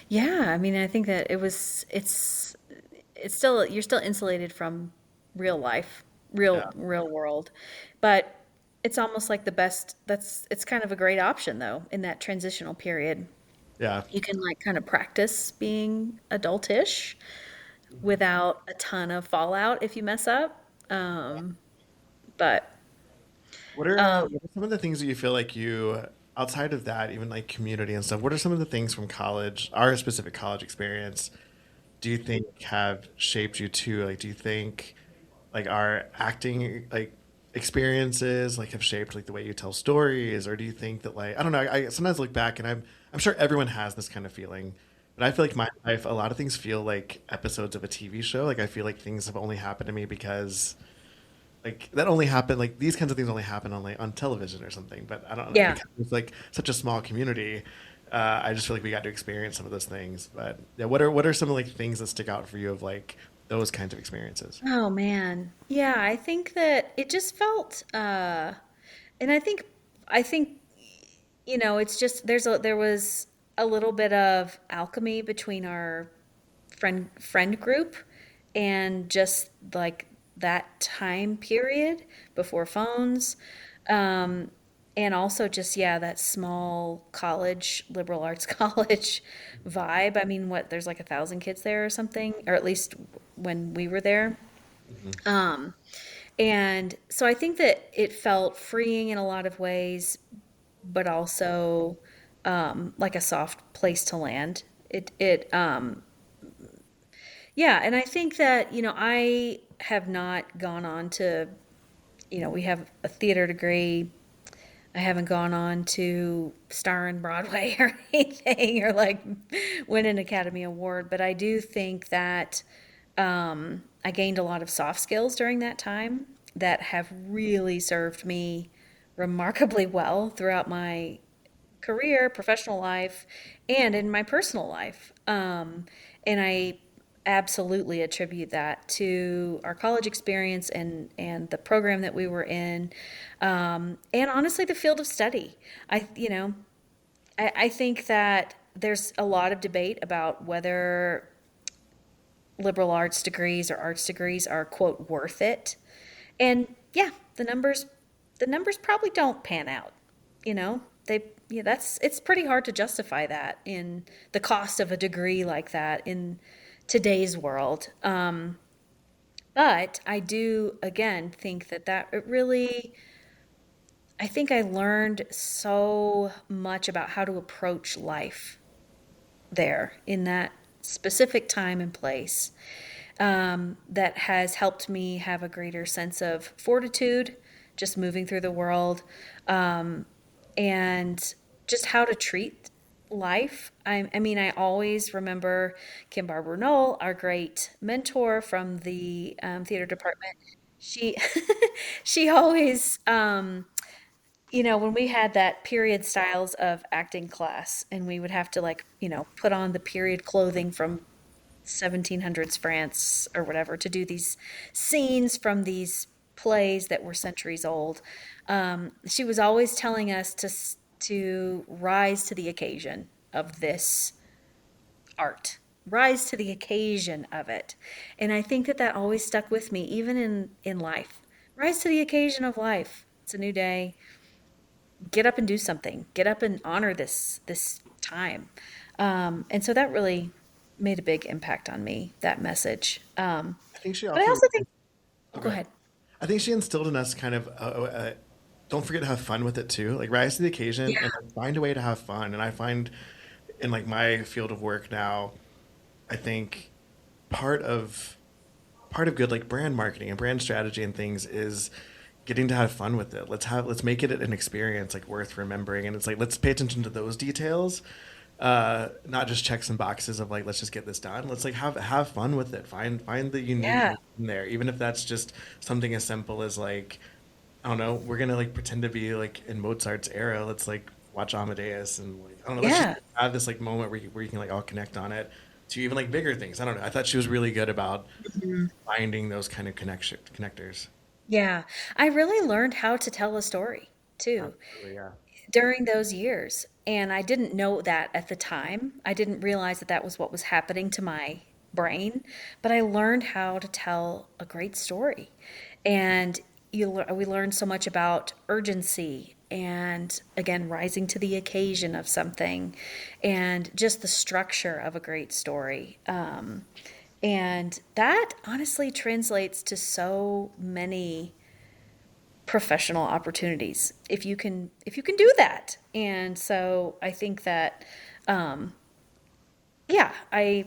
Yeah. I mean, I think that it's still, you're still insulated from real life, Yeah. real world. But it's almost like it's kind of a great option though in that transitional period. Yeah. You can like kind of practice being adultish without a ton of fallout if you mess up. But um, What are some of the things that you feel like you outside of that, even like community and stuff? What are some of the things from college, our specific college experience, do you think have shaped you too? Like, do you think like our acting like experiences like have shaped like the way you tell stories, or do you think that like I don't know? I sometimes look back and I'm sure everyone has this kind of feeling, but I feel like my life, a lot of things feel like episodes of a TV show. Like I feel like things have only happened to me because like that only happen like these kinds of things only happen on like on television or something, but I don't know yeah. because it's like such a small community. I just feel like we got to experience some of those things. But yeah, what are some like things that stick out for you of like those kinds of experiences? Oh man. Yeah, I think that it just felt and I think it's just there was a little bit of alchemy between our friend group and just like that time period before phones. Um, and also just, yeah, that small college, liberal arts college vibe. I mean, what, there's like 1,000 kids there or something, or at least when we were there. Hmm. And so I think that it felt freeing in a lot of ways, but also like a soft place to land. Yeah, and I think that, I have not gone on to, we have a theater degree. I haven't gone on to star in Broadway or anything or like win an Academy Award, but I do think that I gained a lot of soft skills during that time that have really served me remarkably well throughout my career, professional life, and in my personal life. And I absolutely attribute that to our college experience and the program that we were in, and honestly, the field of study. I think that there's a lot of debate about whether liberal arts degrees or arts degrees are quote worth it. And yeah, the numbers probably don't pan out. They yeah, that's it's pretty hard to justify that in the cost of a degree like that in today's world. But I do again think that it really I think I learned so much about how to approach life there in that specific time and place, that has helped me have a greater sense of fortitude, just moving through the world, and just how to treat life. I mean, I always remember Kim Barber Knoll, our great mentor from the theater department. She, she always, when we had that period styles of acting class, and we would have to like, put on the period clothing from 1700s France or whatever to do these scenes from these plays that were centuries old. She was always telling us to rise to the occasion of this art, rise to the occasion of it, and I think that always stuck with me, even in life. Rise to the occasion of life. It's a new day. Get up and do something. Get up and honor this time. And so that really made a big impact on me, that message. I think she But I also, also think, oh, go okay. ahead. I think she instilled in us kind of, don't forget to have fun with it too. Like rise to the occasion Yeah. and like, find a way to have fun. And I find in like my field of work now, I think part of part of good like brand marketing and brand strategy and things is getting to have fun with it. Let's make it an experience like worth remembering. And it's like let's pay attention to those details, not just checks and boxes of like let's just get this done. Let's like have fun with it. Find the Yeah. uniqueness in there, even if that's just something as simple as like I don't know, we're gonna like pretend to be like in Mozart's era. Let's like watch Amadeus and like I don't know. Let's just Yeah. have this like moment where you can like all connect on it to even like bigger things. I don't know. I thought she was really good about finding those kind of connection connectors. Yeah. I really learned how to tell a story too Absolutely, yeah. during those years. And I didn't know that at the time. I didn't realize that was what was happening to my brain, but I learned how to tell a great story. And we learned so much about urgency and again rising to the occasion of something and just the structure of a great story. And that honestly translates to so many professional opportunities if you can do that. And so I think that yeah, I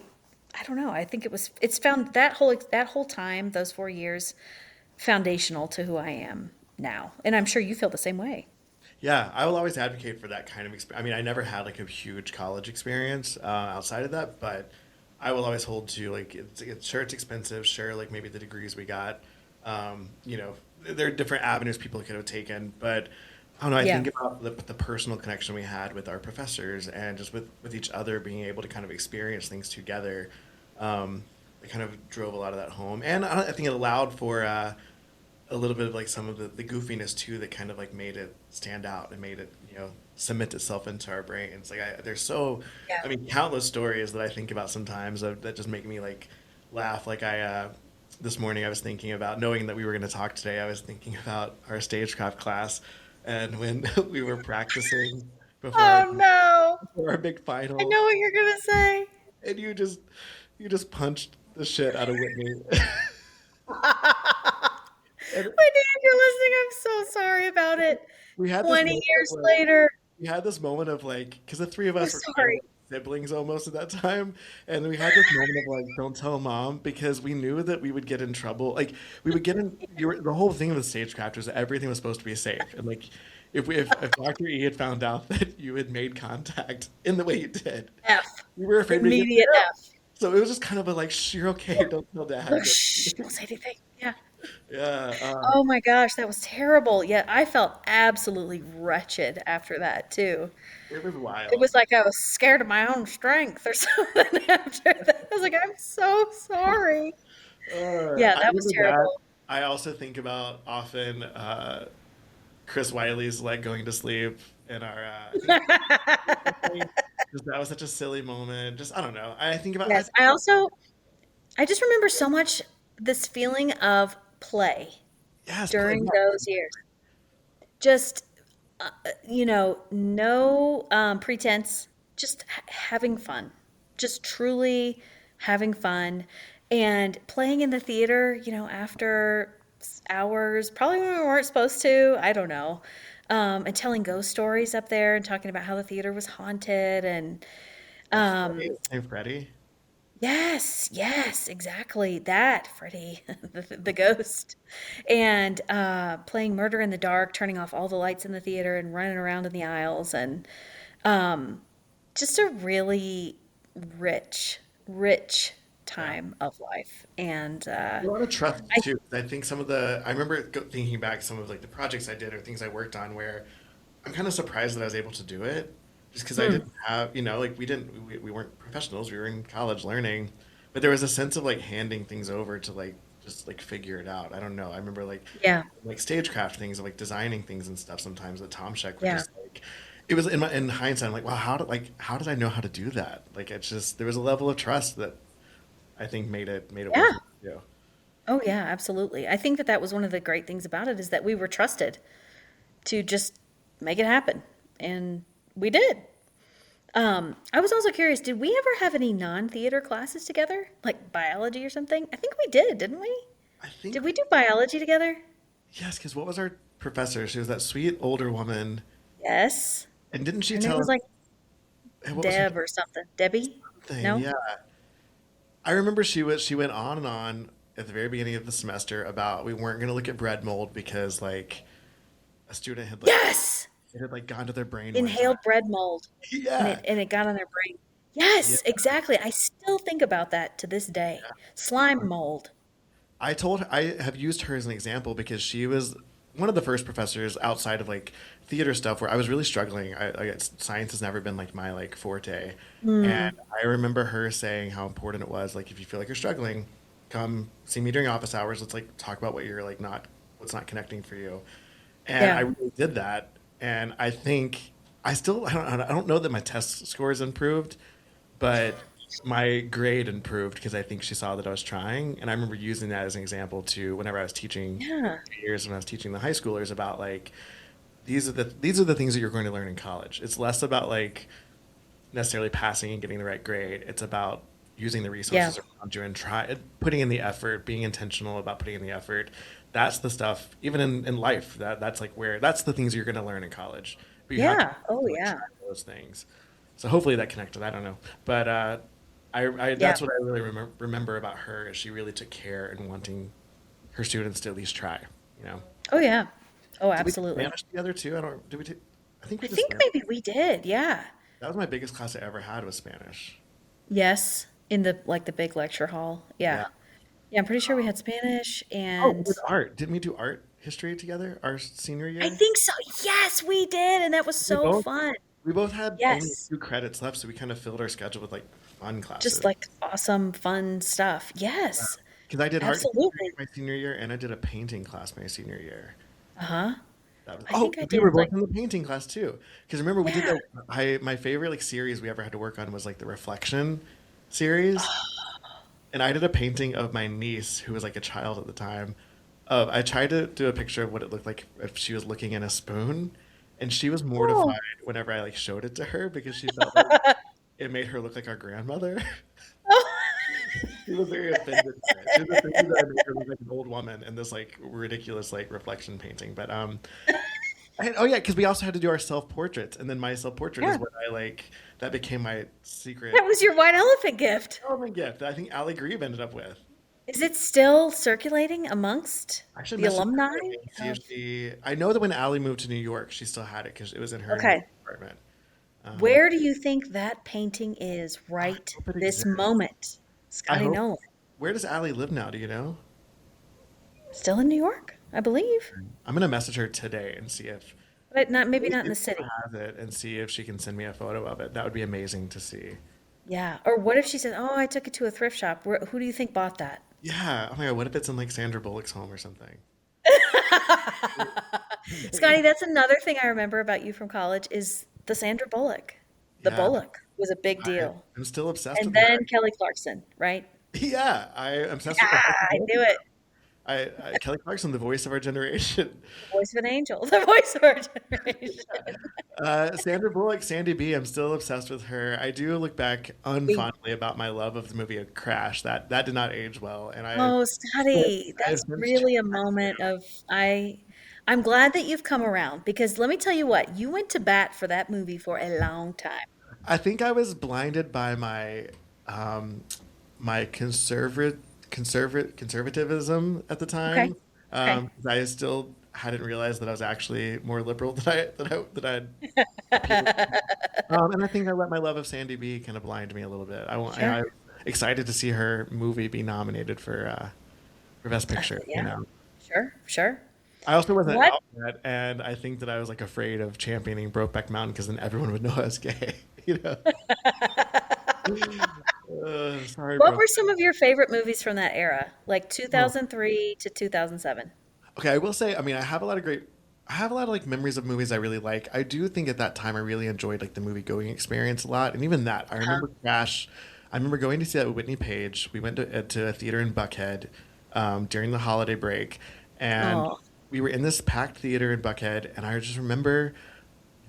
don't know. I think it's found that whole time, those 4 years, foundational to who I am now. And I'm sure you feel the same way. Yeah, I will always advocate for that kind of experience. I mean, I never had like a huge college experience outside of that, but I will always hold to like sure it's expensive, sure like maybe the degrees we got, you know, there are different avenues people could have taken, but I don't know. I Yeah. think about the personal connection we had with our professors and just with each other being able to kind of experience things together. It kind of drove a lot of that home, and I think it allowed for a little bit of like some of the goofiness too that kind of like made it stand out and made it, cement itself into our brains. Like there's so, Yeah. I mean, countless stories that I think about sometimes that just make me like laugh. Like this morning I was thinking about, knowing that we were going to talk today, I was thinking about our stagecraft class and when we were practicing before our, Oh no. before our big I final, know what you're gonna say. and you just punched the shit out of Whitney. And Whitney, if you're listening, I'm so sorry about it. we had this 20 moment years where later, we had this moment of like, because the three of we're us were kind of sorry. like siblings almost at that time, and we had this moment of like, don't tell mom, because we knew that we would get in trouble. Like we would get in. The whole thing of the stagecraft was that everything was supposed to be safe, and like if Dr. E had found out that you had made contact in the way you did, F. we were afraid to get. Immediate F. So it was just kind of a like, you're okay, don't tell Oh, dad. shh, don't say anything. Yeah. Yeah. Oh my gosh, that was terrible. Yeah, I felt absolutely wretched after that too. It was It wild. was like I was scared of my own strength or something after that. I was like, I'm so sorry. Yeah, I that was remember that. terrible. I also think about often Chris Wiley's leg going to sleep in our, I think just, that was such a silly moment. Just, I don't know. I Yes, think about, I just remember so much this feeling of play yes, during yeah, those years. Just no pretense, just having fun, just truly having fun, and playing in the theater, after hours, probably when we weren't supposed to, I don't know, and telling ghost stories up there and talking about how the theater was haunted and like Freddie, um, his name Freddie. yes, yes, exactly. That, Freddie, the ghost. And playing Murder in the Dark, turning off all the lights in the theater and running around in the aisles. And um, just a really rich, rich Yeah. time of life. And A lot of trust I, too. I think I remember thinking back some of like the projects I did or things I worked on where I'm kind of surprised that I was able to do it just because I hmm, didn't have, like we weren't professionals. We were in college learning, but there was a sense of like handing things over to like just like figure it out. I don't know. I remember yeah, like stagecraft things of like designing things and stuff sometimes that Tom Sheck would yeah, just like it was in hindsight I'm like, wow, how did I know how to do that? Like it's just there was a level of trust that I think made it worth yeah. it. Yeah. Oh, yeah, absolutely. I think that that was one of the great things about it is that we were trusted to just make it happen. And we did. I was also curious, did we ever have any non-theater classes together? Like biology or something? I think we did, didn't we? I Did think we do biology together? yes, because what was our professor? She was that sweet older woman, Yes. and didn't she Her name tell was us like what was her Deb or something. Debbie? thing? No? Yeah, I remember she went on and on at the very beginning of the semester about we weren't going to look at bread mold because like a student had like Yes. it had like gone to their brain one time. Inhaled bread mold and Yeah, it got on their brain. yeah. Yes, exactly. I still think about that to this day. Slime mold. I have used her as an example because she was one of the first professors outside of like theater stuff where I was really struggling. Science has never been like my like forte, and Mm, I remember her saying how important it was. Like if you feel like you're struggling, come see me during office hours. Let's like talk about what you're like not what's not connecting for you. And I yeah. really did that, and I think I don't know that my test scores improved, but my grade improved because I think she saw that I was trying, and I remember using that as an example to whenever I was teaching Yeah. years when I was teaching the high schoolers about like these are the things that you're going to learn in college. It's less about like necessarily passing and getting the right grade. It's about using the Yeah. resources around you and putting in the effort, being intentional about putting in the effort. That's the stuff, even in life, that's like where that's the things you're going to learn in college. But you have to Yeah. Oh, like yeah. try those things. So hopefully that connected. I don't know, but I Yeah. that's what I really remember about her is she really took care in wanting her students to at least try. You know, Oh, yeah. Oh, did we take absolutely. Spanish together too? I don't. Did we take? I think we I did think Spanish. maybe we did. Yeah. That was my biggest class I ever had was Spanish. Yes. In the big lecture hall. Yeah. Yeah. Yeah. I'm pretty sure we had Spanish Oh, and with art. Didn't we do art history together our senior I year? think so. Yes, we did. And that was We so both fun. we both had only Yes. 2 credits left, so we kind of filled our schedule with like fun Just classes. like awesome, fun stuff. Yeah. Yes. because I did art history Absolutely. my senior year and I did a painting class my senior year. Uh-huh. That was, I oh, think I we were did both like, in the painting class too. Because remember we did yeah. the I my favorite like series we ever had to work on was like the reflection series. And I did a painting of my niece who was like a child at the time. I tried to do a picture of what it looked like if she was looking in a spoon, and she was mortified Oh. whenever I like showed it to her because she felt like it made her look like our grandmother. She was very offended by it. She was offended that I made her look like an old woman in this like ridiculous like reflection painting. But oh yeah, because we also had to do our self portraits, and then my self portrait is Yeah. what I like. That became my That secret was your white elephant gift. element gift that I think Allie Grieve ended up with. Is it still circulating amongst I should the message alumni her and see if of? she. I know that when Allie moved to New York, she still had it because it was in her new Okay. apartment. Um, Where do you think that painting is I right hope it this exists. moment? I Scotty hope. Nolan. Where does Allie live now? Do you know? Still in New York, I believe. I'm gonna message her today and see if But not maybe if not in she the still city. has it, and see if she can send me a photo of it. That would be amazing to see. Yeah. Or what if she says, "Oh, I took it to a thrift shop." Who do you think bought that? Yeah. Oh my God. What if it's in like Sandra Bullock's home or something? Scotty, that's another thing I remember about you from college is the Sandra Bullock. The Yeah. Bullock was a big deal. I'm still obsessed And with her. then Kelly Clarkson, right? Yeah, I'm obsessed with. Yeah, I Both knew of them. it. Kelly Clarkson, the voice of our generation. The voice of an angel, the voice of our generation. Sandra Bullock, Sandy B. I'm still obsessed with her. I do look back We, unfondly about my love of the movie Crash. That did not age well, and oh, Scotty, I have that's since changed really a that moment too. of I'm glad that you've come around because let me tell you what, you went to bat for that movie for a long time. I think I was blinded by um, my conservatism at the Okay. time. Okay. 'Cause I still hadn't realized that I was actually more liberal than I appeared. And I think I let my love of Sandy B kind of blind me a little bit. Sure. I'm excited to see her movie be nominated for Best Picture. You Yeah, know, sure, sure. I also wasn't What out yet, and I think that I was like afraid of championing Brokeback Mountain because then everyone would know I was gay. You know, sorry, what bro. were some of your favorite movies from that era? Like Oh. 2003 to 2007. Okay, I will say, I mean, I have a lot of like memories of movies I really like. I do think at that time I really enjoyed like the movie going experience a lot, and even that I Uh-huh. remember Crash. I remember going to see that with Whitney Page. We went to a theater in Buckhead during the holiday break, and Oh. we were in this packed theater in Buckhead, and I just remember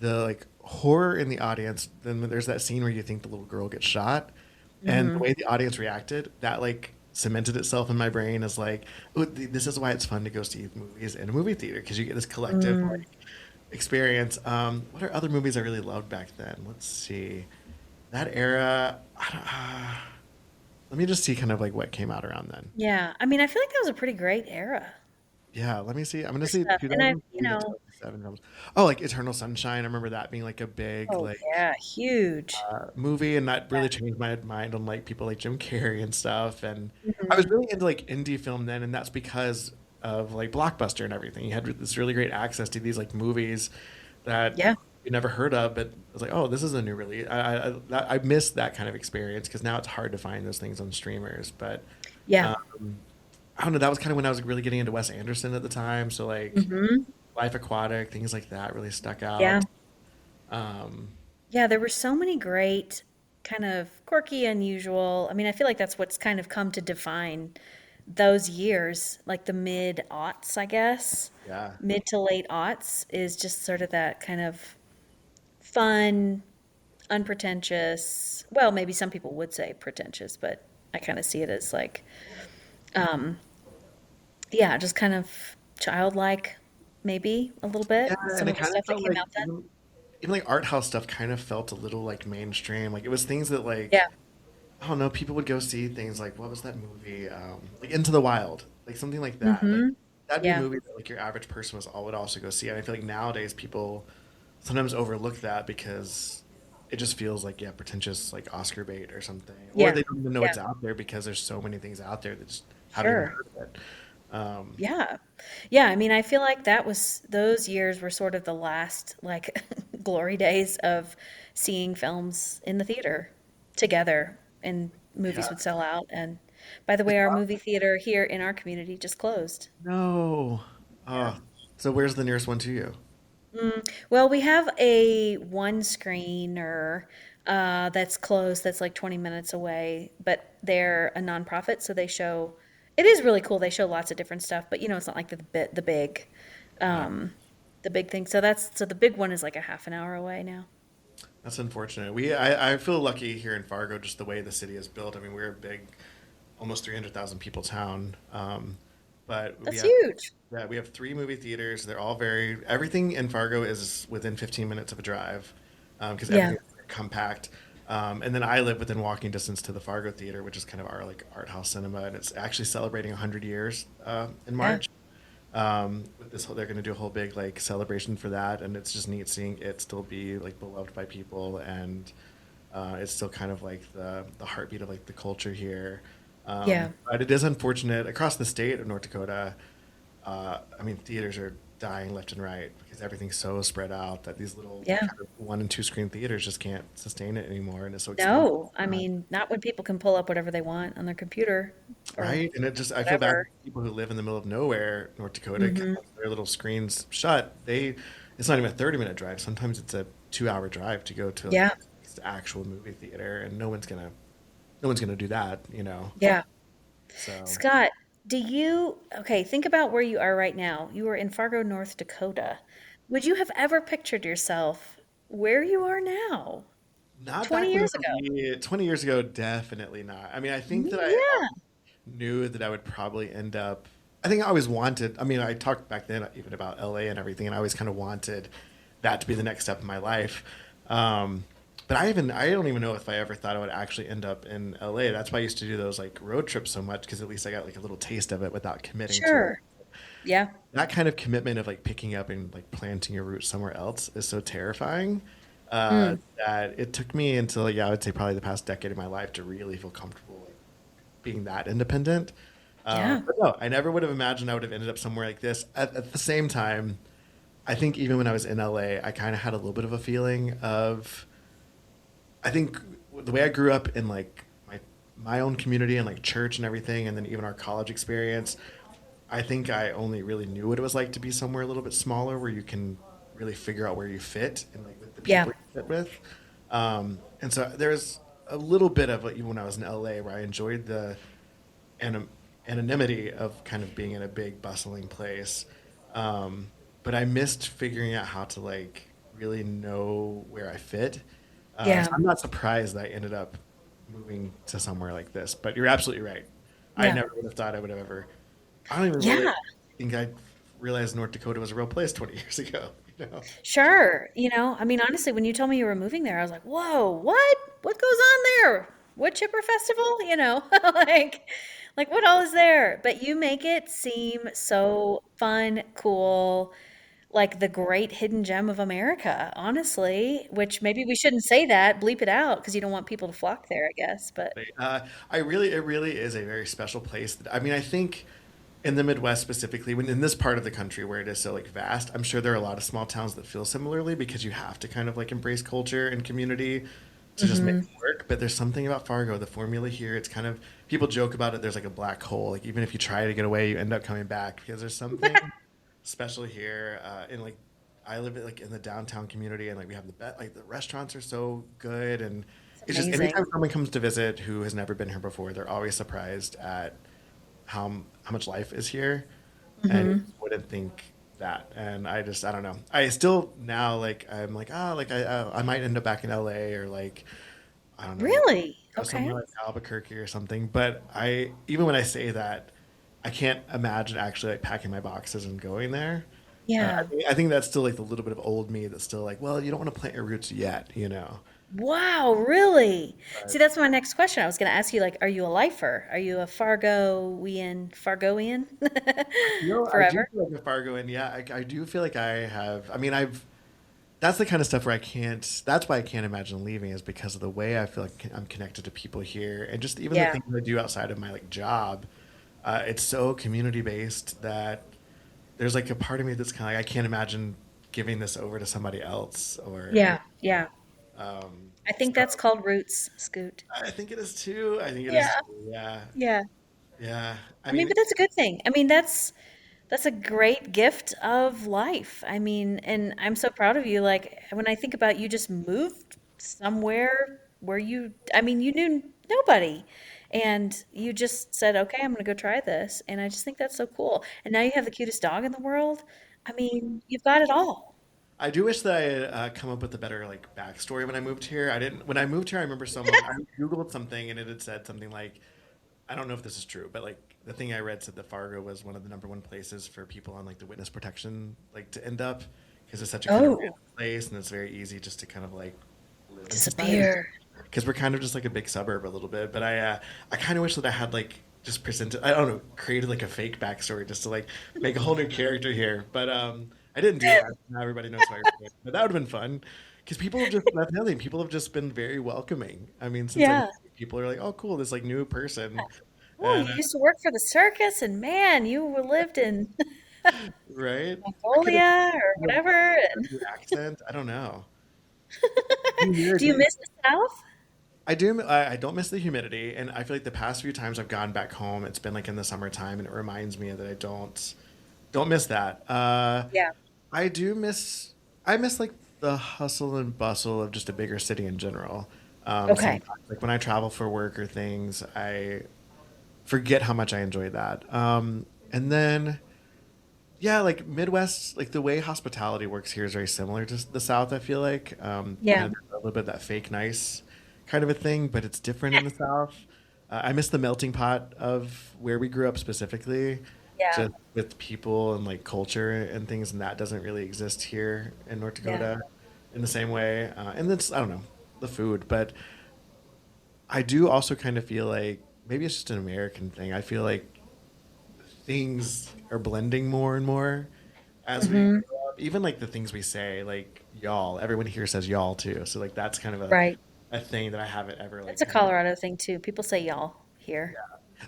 the like horror in the audience. Then there's that scene where you think the little girl gets shot, and the Hmm. way the audience reacted, that like cemented itself in my brain as like, oh, this is why it's fun to go see movies in a movie theater because you get this collective Mm. like experience. What are other movies I really loved back then? Let's see. That era. Let me just see kind of like what came out around then. Yeah, I mean, I feel like that was a pretty great era Yeah, let me see. I'm gonna for say stuff. And you 2003 to know, 2007 films. Oh, like Eternal Sunshine. I remember that being like a big oh like yeah, huge. movie, and that Yeah. really changed my mind on like people like Jim Carrey and stuff. And I was Hmm. really into like indie film then, and that's because of like Blockbuster and everything. You had this really great access to these like movies that Yeah, you never heard of, but I was like, oh, this is a new release. I missed that kind of experience because now it's hard to find those things on streamers. But yeah. um, I don't know. That was kind of when I was really getting into Wes Anderson at the time. So like Hmm. Life Aquatic, things like that really stuck Yeah. out. Um, Yeah, there were so many great, kind of quirky, unusual. I mean, I feel like that's what's kind of come to define those years, like the mid aughts, I guess. yeah. Mid to late aughts is just sort of that kind of fun, unpretentious. Well, maybe some people would say pretentious, but I kind of see it as like, um, yeah, just kind of childlike, maybe a little Yeah, bit. and Some it of the kind of stuff that felt came like out then. even like art house stuff kind of felt a little like mainstream. Like it was things that like Yeah. I don't know, people would go see things like what was that movie? Like Into the Wild, like something like that. Like Hmm. that'd be a Yeah. movie that like your average person would also go see. And I feel like nowadays people sometimes overlook that because it just feels like yeah, pretentious like Oscar bait or something, or Yeah. they don't even know Yeah. it's out there because there's so many things out there that just haven't even Sure. heard of it. Um, Yeah. Yeah, I mean, I feel like that was those years were sort of the last like glory days of seeing films in the theater together and yeah, movies would sell out and By the way, our movie theater here in our community just closed. No. Yeah. Oh, so where's the nearest one to you? Well, we have a one screener that's close, that's like 20 minutes away, but they're a nonprofit, so they show, it is really cool. They show lots of different stuff, but it's not like Uh, um, the big thing. So the big one is like a half an hour away now. that's unfortunate. I feel lucky here in Fargo, just the way the city is built. I mean, we're a big, almost 300,000 people town. But we That's have, huge. yeah, we have three movie theaters. They're all everything in Fargo is within 15 minutes of a drive, because Yeah. everything is compact. And then I live within walking distance to the Fargo Theater, which is kind of our like art house cinema, and it's actually celebrating 100 years in Yeah. March. With this whole, they're going to do a whole big like celebration for that, and it's just neat seeing it still be like beloved by people, and it's still kind of like the heartbeat of like the culture here. Yeah. But it is unfortunate across the state of North Dakota. I mean, theaters are dying left and right because everything's so spread out that these little Yeah. kind of one and two screen theaters just can't sustain it anymore, and it's so expensive. No, I mean, not when people can pull up whatever they want on their computer or Right? And it just, I feel bad whatever. for people who live in the middle of nowhere, North Dakota, 'cause Hmm. once their little screens shut, it's not even a 30-minute drive. Sometimes it's a 2-hour drive to go to like Yeah. the actual movie theater, and no one's gonna do that. Yeah. So, Scott, okay, think about where you are right now. You are in Fargo, North Dakota. Would you have ever pictured yourself where you are now, not 20 back when I years was ago? 20 years ago, definitely not. I mean, I think that I Yeah. knew that I would probably end up. I think I always wanted. I mean, I talked back then even about LA and everything, and I always kind of wanted that to be the next step in my life. Um, but I don't even know if I ever thought I would actually end up in LA. That's why I used to do those like road trips so much because at least I got like a little taste of it without committing to it. Sure. Yeah. That kind of commitment of like picking up and like planting your roots somewhere else is so terrifying Mm. that it took me until, yeah, I would say probably the past decade of my life to really feel comfortable like, being that independent. Yeah. But no, I never would have imagined I would have ended up somewhere like this. At the same time, I think even when I was in LA, I kind of had a little bit of a feeling of, I think the way I grew up in like my own community and like church and everything, and then even our college experience, I think I only really knew what it was like to be somewhere a little bit smaller where you can really figure out where you fit and like with the Yeah. people you fit with. And so there's a little bit of it even when I was in LA where I enjoyed the anim- anonymity of kind of being in a big bustling place. But I missed figuring out how to like really know where I fit. So Yeah. I'm not surprised that I ended up moving to somewhere like this. But you're absolutely right. I Yeah. never would have thought I would have ever. I don't even really Yeah. think I realized North Dakota was a real place 20 years ago. You know? Sure. I mean, honestly, when you told me you were moving there, I was like, whoa, what? What goes on there? Wood chipper festival? Like, what all is there? But you make it seem so fun, cool, like the great hidden gem of America, honestly, which maybe we shouldn't say that, bleep it out, because you don't want people to flock there, I guess. But It really is a very special place. I mean, I think in the Midwest specifically, when in this part of the country where it is so like vast, I'm sure there are a lot of small towns that feel similarly because you have to kind of like embrace culture and community to just make hmm it work. But there's something about Fargo, the formula here. It's kind of people joke about it. There's like a black hole. Like even if you try to get away, you end up coming back because there's something special here. And like I live like in the downtown community, and like we have like the restaurants are so good, and it's it's just amazing. anytime someone comes to visit who has never been here before, they're always surprised at how much life is here, and you Hmm just wouldn't think that. And I don't know. I still now like I'm like like I might end up back in LA or like I don't know Really? go Okay. somewhere like Albuquerque or something. But I even when I say that, I can't imagine actually like packing my boxes and going there. Yeah. I think that's still like the little bit of old me that's still like, well, you don't want to plant your roots yet. Wow, really? See, But that's my next question. I was going to ask you, like, are you a lifer? Are you a Fargoian I do forever? feel like a Fargo, and yeah, I do feel like I have. I mean, that's the kind of stuff where I can't. That's why I can't imagine leaving is because of the way I feel like I'm connected to people here, and just even the Yeah. things I do outside of my like job. It's so community based that there's like a part of me that's kind of like I can't imagine giving this over to somebody else or Yeah. Yeah. I think So that's called roots, Scoot. I think it is too. I think it is Yeah. too. Yeah. Yeah. Yeah. I I mean, mean, but that's a good thing. I mean, that's a great gift of life. I mean, and I'm so proud of you. Like when I think about you just moved somewhere where I mean, you knew nobody and you just said, okay, I'm going to go try this. And I just think that's so cool. And now you have the cutest dog in the world. I mean, you've got it all. I do wish that I had come up with a better like backstory when I moved here. I didn't. When I moved here, I remember someone I googled something and it had said something like, I don't know if this is true, but like the thing I read said that Fargo was one of the number one places for people on like the witness protection like to end up because it's such a kind of random Oh, place and it's very easy just to kind of like live in society disappear. because we're kind of just like a big suburb a little bit. But I kind of wish that I had like just presented, I don't know, created like a fake backstory just to like make a whole new character here. But I didn't do that. Now everybody knows why you're here. But that would have been fun because people have just that's the other thing. People have just been very welcoming. I mean, since I moved, Yeah. people are like, oh, cool, this like new person. Oh, And you used to work for the circus and man, lived in right, I Mongolia or could have whatever. a And new accent. I don't know. You here, do you dude? miss the South? I do. I don't miss the humidity, and I feel like the past few times I've gone back home, it's been like in the summertime, and it reminds me that I don't miss that. Yeah. I do miss. I miss like the hustle and bustle of just a bigger city in general. Okay. Sometimes, like when I travel for work or things, I forget how much I enjoy that. And then, yeah, like Midwest, like the way hospitality works here is very similar to the South. I feel like Yeah. kind of a little bit that fake nice kind of a thing, but it's different in the South. I miss the melting pot of where we grew up specifically, Yeah. just with people and like culture and things, and that doesn't really exist here in North Yeah. Dakota in the same way. And that's I don't know the food, but I do also kind of feel like maybe it's just an American thing. I feel like things are blending more and more as we Hmm. grow up. Even like the things we say, like y'all. Everyone here says y'all too. So like that's kind of Right. a thing that I haven't ever That's like a kind of. Colorado thing too. People say y'all here.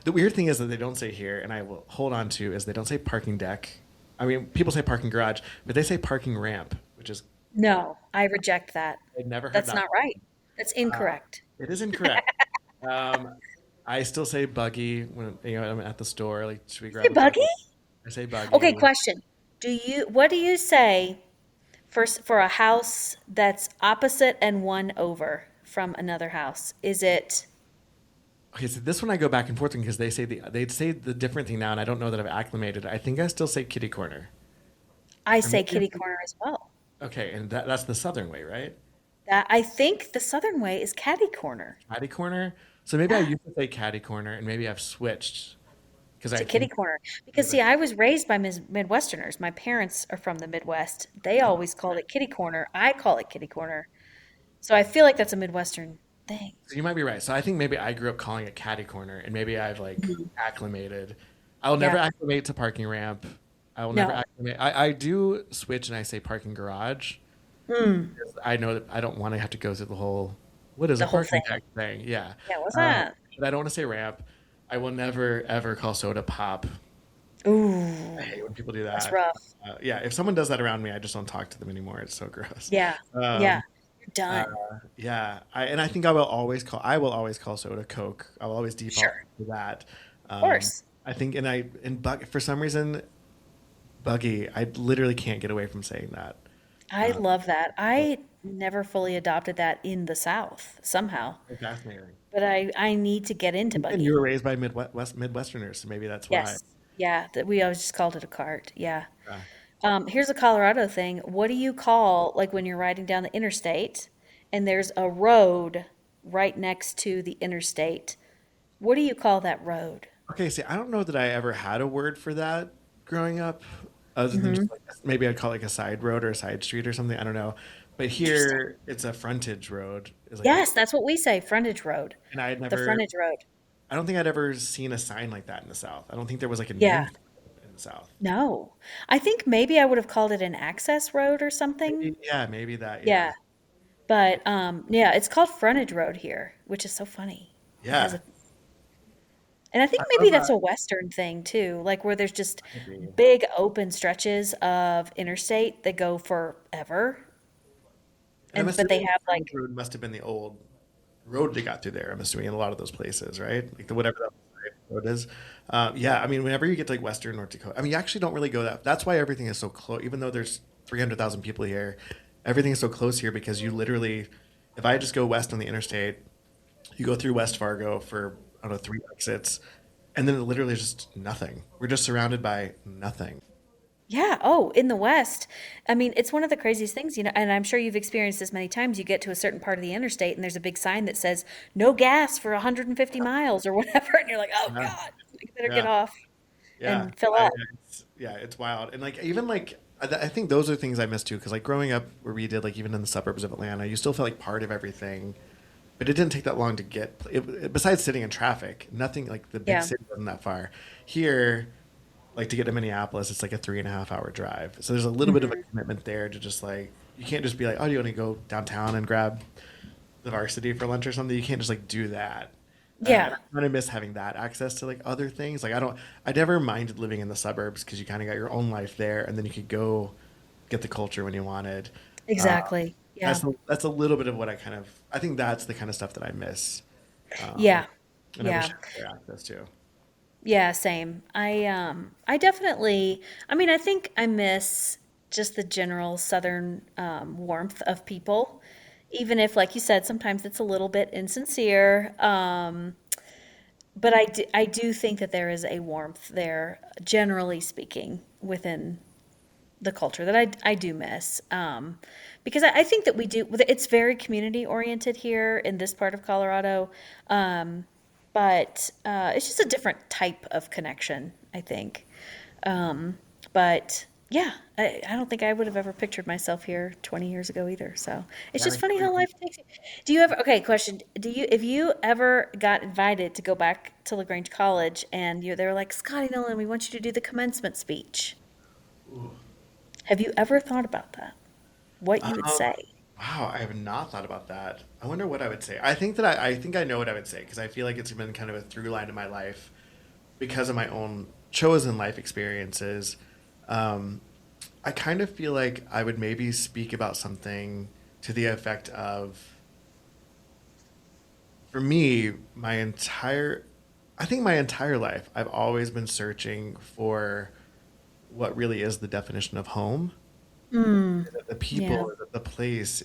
The weird thing is that they don't say here, and I will hold on to is they don't say parking deck. I mean, people say parking garage, but they say parking ramp, which is No, I reject that. I'd never heard That's that not right. That's Uh, incorrect. it is incorrect. Um, I still say buggy when I'm at the store. Like, should we You say grab a buggy? buggy? I say Okay, buggy. question. What do you say for a house that's opposite and one over from another house? Is it, Okay, so this one I go back and forth because they say the different thing now, and I don't know that I've acclimated. I think I still say kitty corner. I Or say maybe kitty corner as well. okay, and that's the southern way, right? That I think the southern way is catty corner. Catty corner. So maybe I Yeah. used to say catty corner, and maybe I've switched because To I kitty think corner. Because because see, I was raised by Midwesterners. My parents are from the Midwest. They oh, always called it kitty corner. I call it kitty corner. So I feel like that's a Midwestern thing. so you might be right. So I think maybe I grew up calling it catty corner, and maybe I've like Mhm. acclimated. I will never Yeah. acclimate to parking ramp. I will never No. acclimate. I do switch and I say parking garage. Mm, I know that I don't want to have to go through the whole what is a the whole parking thing. deck thing. Yeah, Yeah, what's uh, that? but I don't want to say ramp. I will never ever call soda pop. I Ooh, hate when people do that's that. rough. Yeah, if someone does that around me, I just don't talk to them anymore. It's so gross. Yeah. Yeah. Um, You're uh, done. yeah, and I think I will always call soda Coke. I will always default Sure. to that. Of Um, course. I think, and for some reason, Buggy, I literally can't get away from saying that. I Uh, love that. I never fully adopted that in the South somehow, so fascinating. but I need to get into And you were buggy. raised by Midwesterners, so maybe that's why. Yes. Yeah, that we always just called it a cart. Yeah. Uh, Here's a Colorado thing. What do you call, like when you're riding down the interstate and there's a road right next to the interstate? What do you call that road? okay, see, I don't know that I ever had a word for that growing up, other than Hmm. just like maybe I'd call it like a side road or a side street or something. I don't know. But Interesting. here, it's a frontage road. Is like a, Yes, that's what we say, frontage road. and I had The never, frontage road. I don't think I'd ever seen a sign like that in the South. I don't think there was like a name Yeah. for it in the South. No. I think maybe I would have called it an access road or something. Maybe, yeah, maybe that, yeah. Yeah. But yeah, it's called frontage road here, which is so funny. It has Yeah. a And I I think maybe love that's that. a Western thing too, like where there's just I agree. big open stretches of interstate that go forever. And I'm But they assuming have County like, Road must have been the old road that got through there. I'm assuming in a lot of those places, right? Like the whatever that road is. Yeah, I mean, whenever you get to like Western North Dakota, I mean, you actually don't really go that. That's why everything is so close. Even though there's 300,000 people here, everything is so close here because you literally, if I just go west on the interstate, you go through West Fargo for I don't know 3 exits, and then it literally is just nothing. We're just surrounded by nothing. yeah, oh, in the West, I mean, it's one of the craziest things, and I'm sure you've experienced this many times. You get to a certain part of the interstate and there's a big sign that says no gas for 150 miles or whatever, and you're like, oh Yeah, God, I better get yeah, off yeah. and fill I, up. yeah, it's wild. And like even like I think those are things I miss too. Because like growing up where we did like even in the suburbs of Atlanta, you still felt like part of everything. But it didn't take that long to get. Besides sitting in traffic, nothing like the big Yeah. city wasn't that far. Here, like to get to Minneapolis, it's like a 3.5 hour drive. So there's a little bit of a Hmm. commitment there to just like you can't just be like, oh, do you want to go downtown and grab the varsity for lunch or something? You can't just like do that. And Yeah, I kind of miss having that access to like other things. Like I never minded living in the suburbs because you kind of got your own life there, and then you could go get the culture when you wanted. Uh, exactly. Yeah. that's a little bit of what I think that's the kind of stuff that I miss, um, Yeah. and I wish Yeah. I had better access to. Yeah, same. I definitely, I mean, I think I miss just the general southern warmth of people, even if, like you said, sometimes it's a little bit insincere. But I do think that there is a warmth there, generally speaking, within the culture that I do miss. Because I think that we do, it's very community oriented here in this part of Colorado. Um, but it's just a different type of connection, I think. But yeah, I don't think I would have ever pictured myself here 20 years ago either. So it's Yeah, just I funny can't how wait. life takes you. Do you ever, okay, question. If you ever got invited to go back to LaGrange College and they were like, Scotty Nolan, we want you to do the commencement speech. Ooh. Have you ever thought about that? What you would Um, say? wow, I have not thought about that. I wonder what I would say. I think I know what I would say because I feel like it's been kind of a through line in my life because of my own chosen life experiences. Um, I kind of feel like I would maybe speak about something to the effect of, for me, I think my entire life, I've always been searching for what really is the definition of home. Mm, Is it the yeah. people? Is it the place?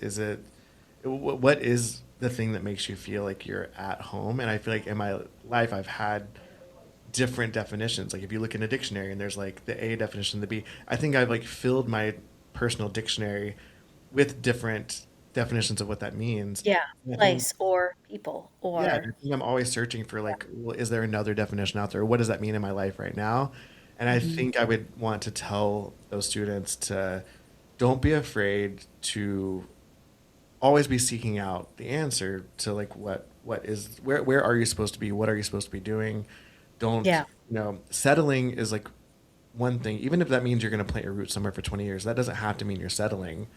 What is the thing that makes you feel like you're at home? And I feel like in my life, I've had different definitions. Like if you look in a dictionary and there's like the A definition, the B, I think I've like filled my personal dictionary with different definitions of what that means. Yeah. And I think, Place or people yeah, or I think I'm always searching for like, well, is there another definition out there? What does that mean in my life right now? And I mhm. think I would want to tell those students to don't be afraid to always be seeking out the answer to like what is where are you supposed to be? What are you supposed to be doing? Don't, Yeah. settling is like one thing, even if that means you're going to plant your roots somewhere for 20 years, that doesn't have to mean you're settling.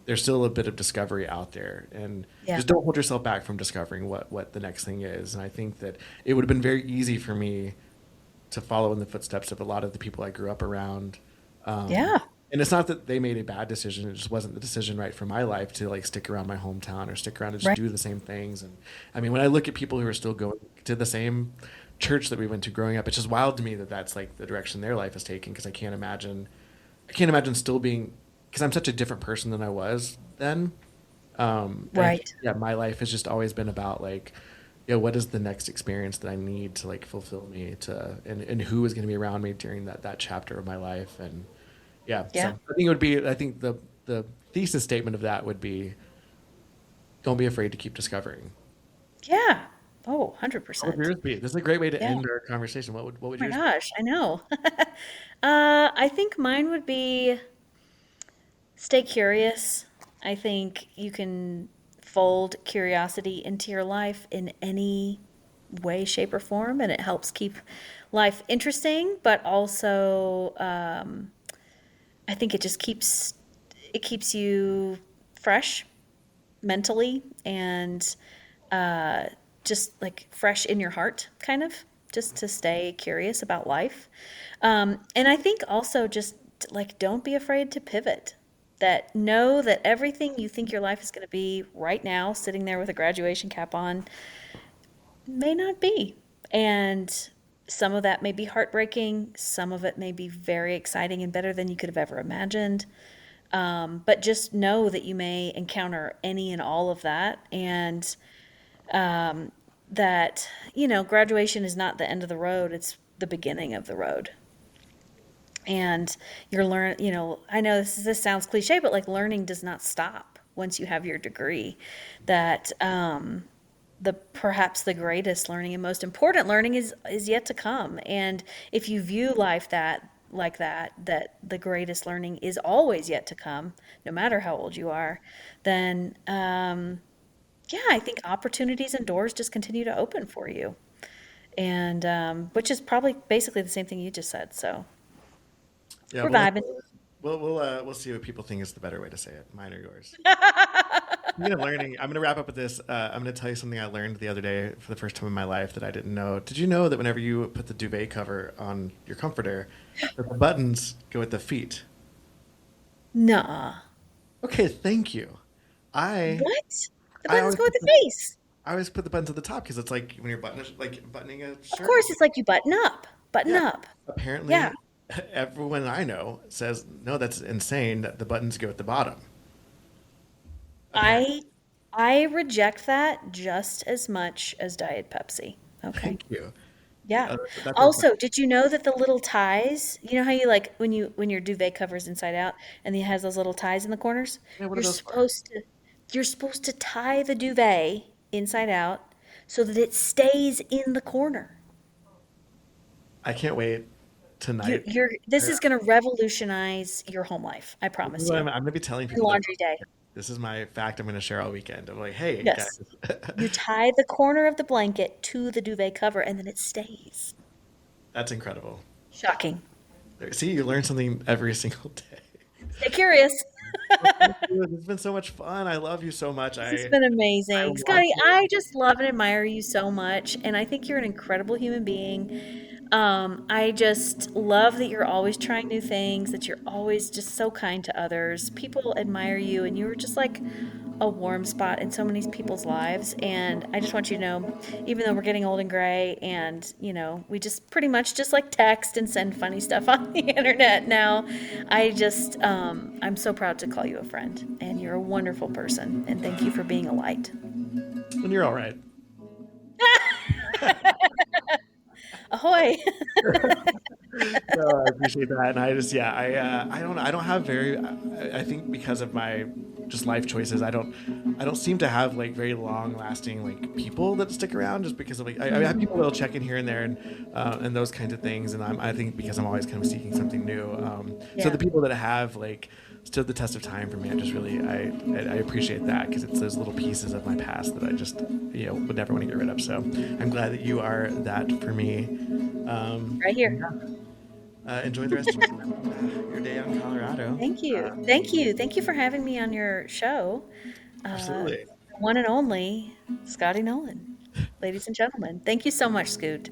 There's still a bit of discovery out there, and Yeah. just don't hold yourself back from discovering what the next thing is. And I think that it would have been very easy for me to follow in the footsteps of a lot of the people I grew up around. Um, Yeah. and it's not that they made a bad decision; it just wasn't the decision right for my life to like stick around my hometown or stick around and just Right. do the same things. And I mean, when I look at people who are still going to the same church that we went to growing up, it's just wild to me that that's like the direction their life is taking. Because I can't imagine still being, because I'm such a different person than I was then. And I think, Right. yeah, my life has just always been about like, yeah, what is the next experience that I need to like fulfill me to, and who is going to be around me during that chapter of my life. And yeah, so Yeah. I think the thesis statement of that would be, don't be afraid to keep discovering. Yeah. Oh, What would 100%. yours be? This is a great way to Yeah. end our conversation. What Oh would my yours be? gosh, I know. I think mine would be stay curious. I think you can fold curiosity into your life in any way, shape, or form, and it helps keep life interesting, but also I think it keeps you fresh mentally and just like fresh in your heart, kind of, just to stay curious about life. And I think also just like don't be afraid to pivot. That know that everything you think your life is going to be right now, sitting there with a graduation cap on, may not be. And some of that may be heartbreaking, some of it may be very exciting and better than you could have ever imagined. But just know that you may encounter any and all of that, and that, graduation is not the end of the road, it's the beginning of the road. And I know this sounds cliche, but like learning does not stop once you have your degree. That the perhaps the greatest learning and most important learning is yet to come. And if you view life that the greatest learning is always yet to come, no matter how old you are, then yeah, I think opportunities and doors just continue to open for you. And which is probably basically the same thing you just said. So Yeah, we're vibing. we'll see what people think is the better way to say it, mine or yours. Learning, I'm gonna wrap up with this. I'm gonna tell you something I learned the other day for the first time in my life that I didn't know. Did you know that whenever you put the duvet cover on your comforter, that the buttons go at the feet? Nuh-uh. Okay, thank you. I What? The I buttons always go with put the the, face. I always put the buttons at the top because it's like when you're buttoning a Of shirt. course, it's like you button up. Button Yeah. up. Yeah. Apparently, everyone I know says no. That's insane. That the buttons go at the bottom. Apparently, I I reject that just as much as Diet Pepsi. Okay. thank you. Yeah. That's a, Also, did you know that the little ties, you know how you like when your duvet covers inside out and it has those little ties in the corners? yeah. What are You're those for? supposed to you're supposed to tie the duvet inside out so that it stays in the corner. I can't wait You, tonight. you're this I- is going to revolutionize your home life. I This is promise what you. I'm going to be telling And people that laundry day. this is my fact. I'm going to share all weekend. I'm like, hey Yes. guys, You tie the corner of the blanket to the duvet cover and then it stays. that's incredible. Shocking. See, you learn something every single day. Stay curious. Well, thank you. It's been so much fun. I love you so much. This has been I amazing. want Scotty, to. I just love and admire you so much. And I think you're an incredible human being. I just love that you're always trying new things, that you're always just so kind to others. People admire you, and you're just like a warm spot in so many people's lives. And I just want you to know, even though we're getting old and gray, and we just pretty much just like text and send funny stuff on the internet now, I'm so proud to call you a friend, and you're a wonderful person. And thank you for being a light. And you're all right. Ahoy! No, I appreciate that, and I just yeah, I don't have very. I think because of my just life choices, I don't seem to have like very long lasting like people that stick around just because of like I have people that'll check in here and there and those kinds of things, and I think because I'm always kind of seeking something new. So Yeah. the people that have like stood the test of time for me, I just really I appreciate that because it's those little pieces of my past that I just would never want to get rid of. So I'm glad that you are that for me. Right here. Enjoy the rest of your day out in Colorado. Thank you. Thank you. Thank you for having me on your show. Absolutely. The one and only Scotty Nolan. Ladies and gentlemen, thank you so much, Scoot.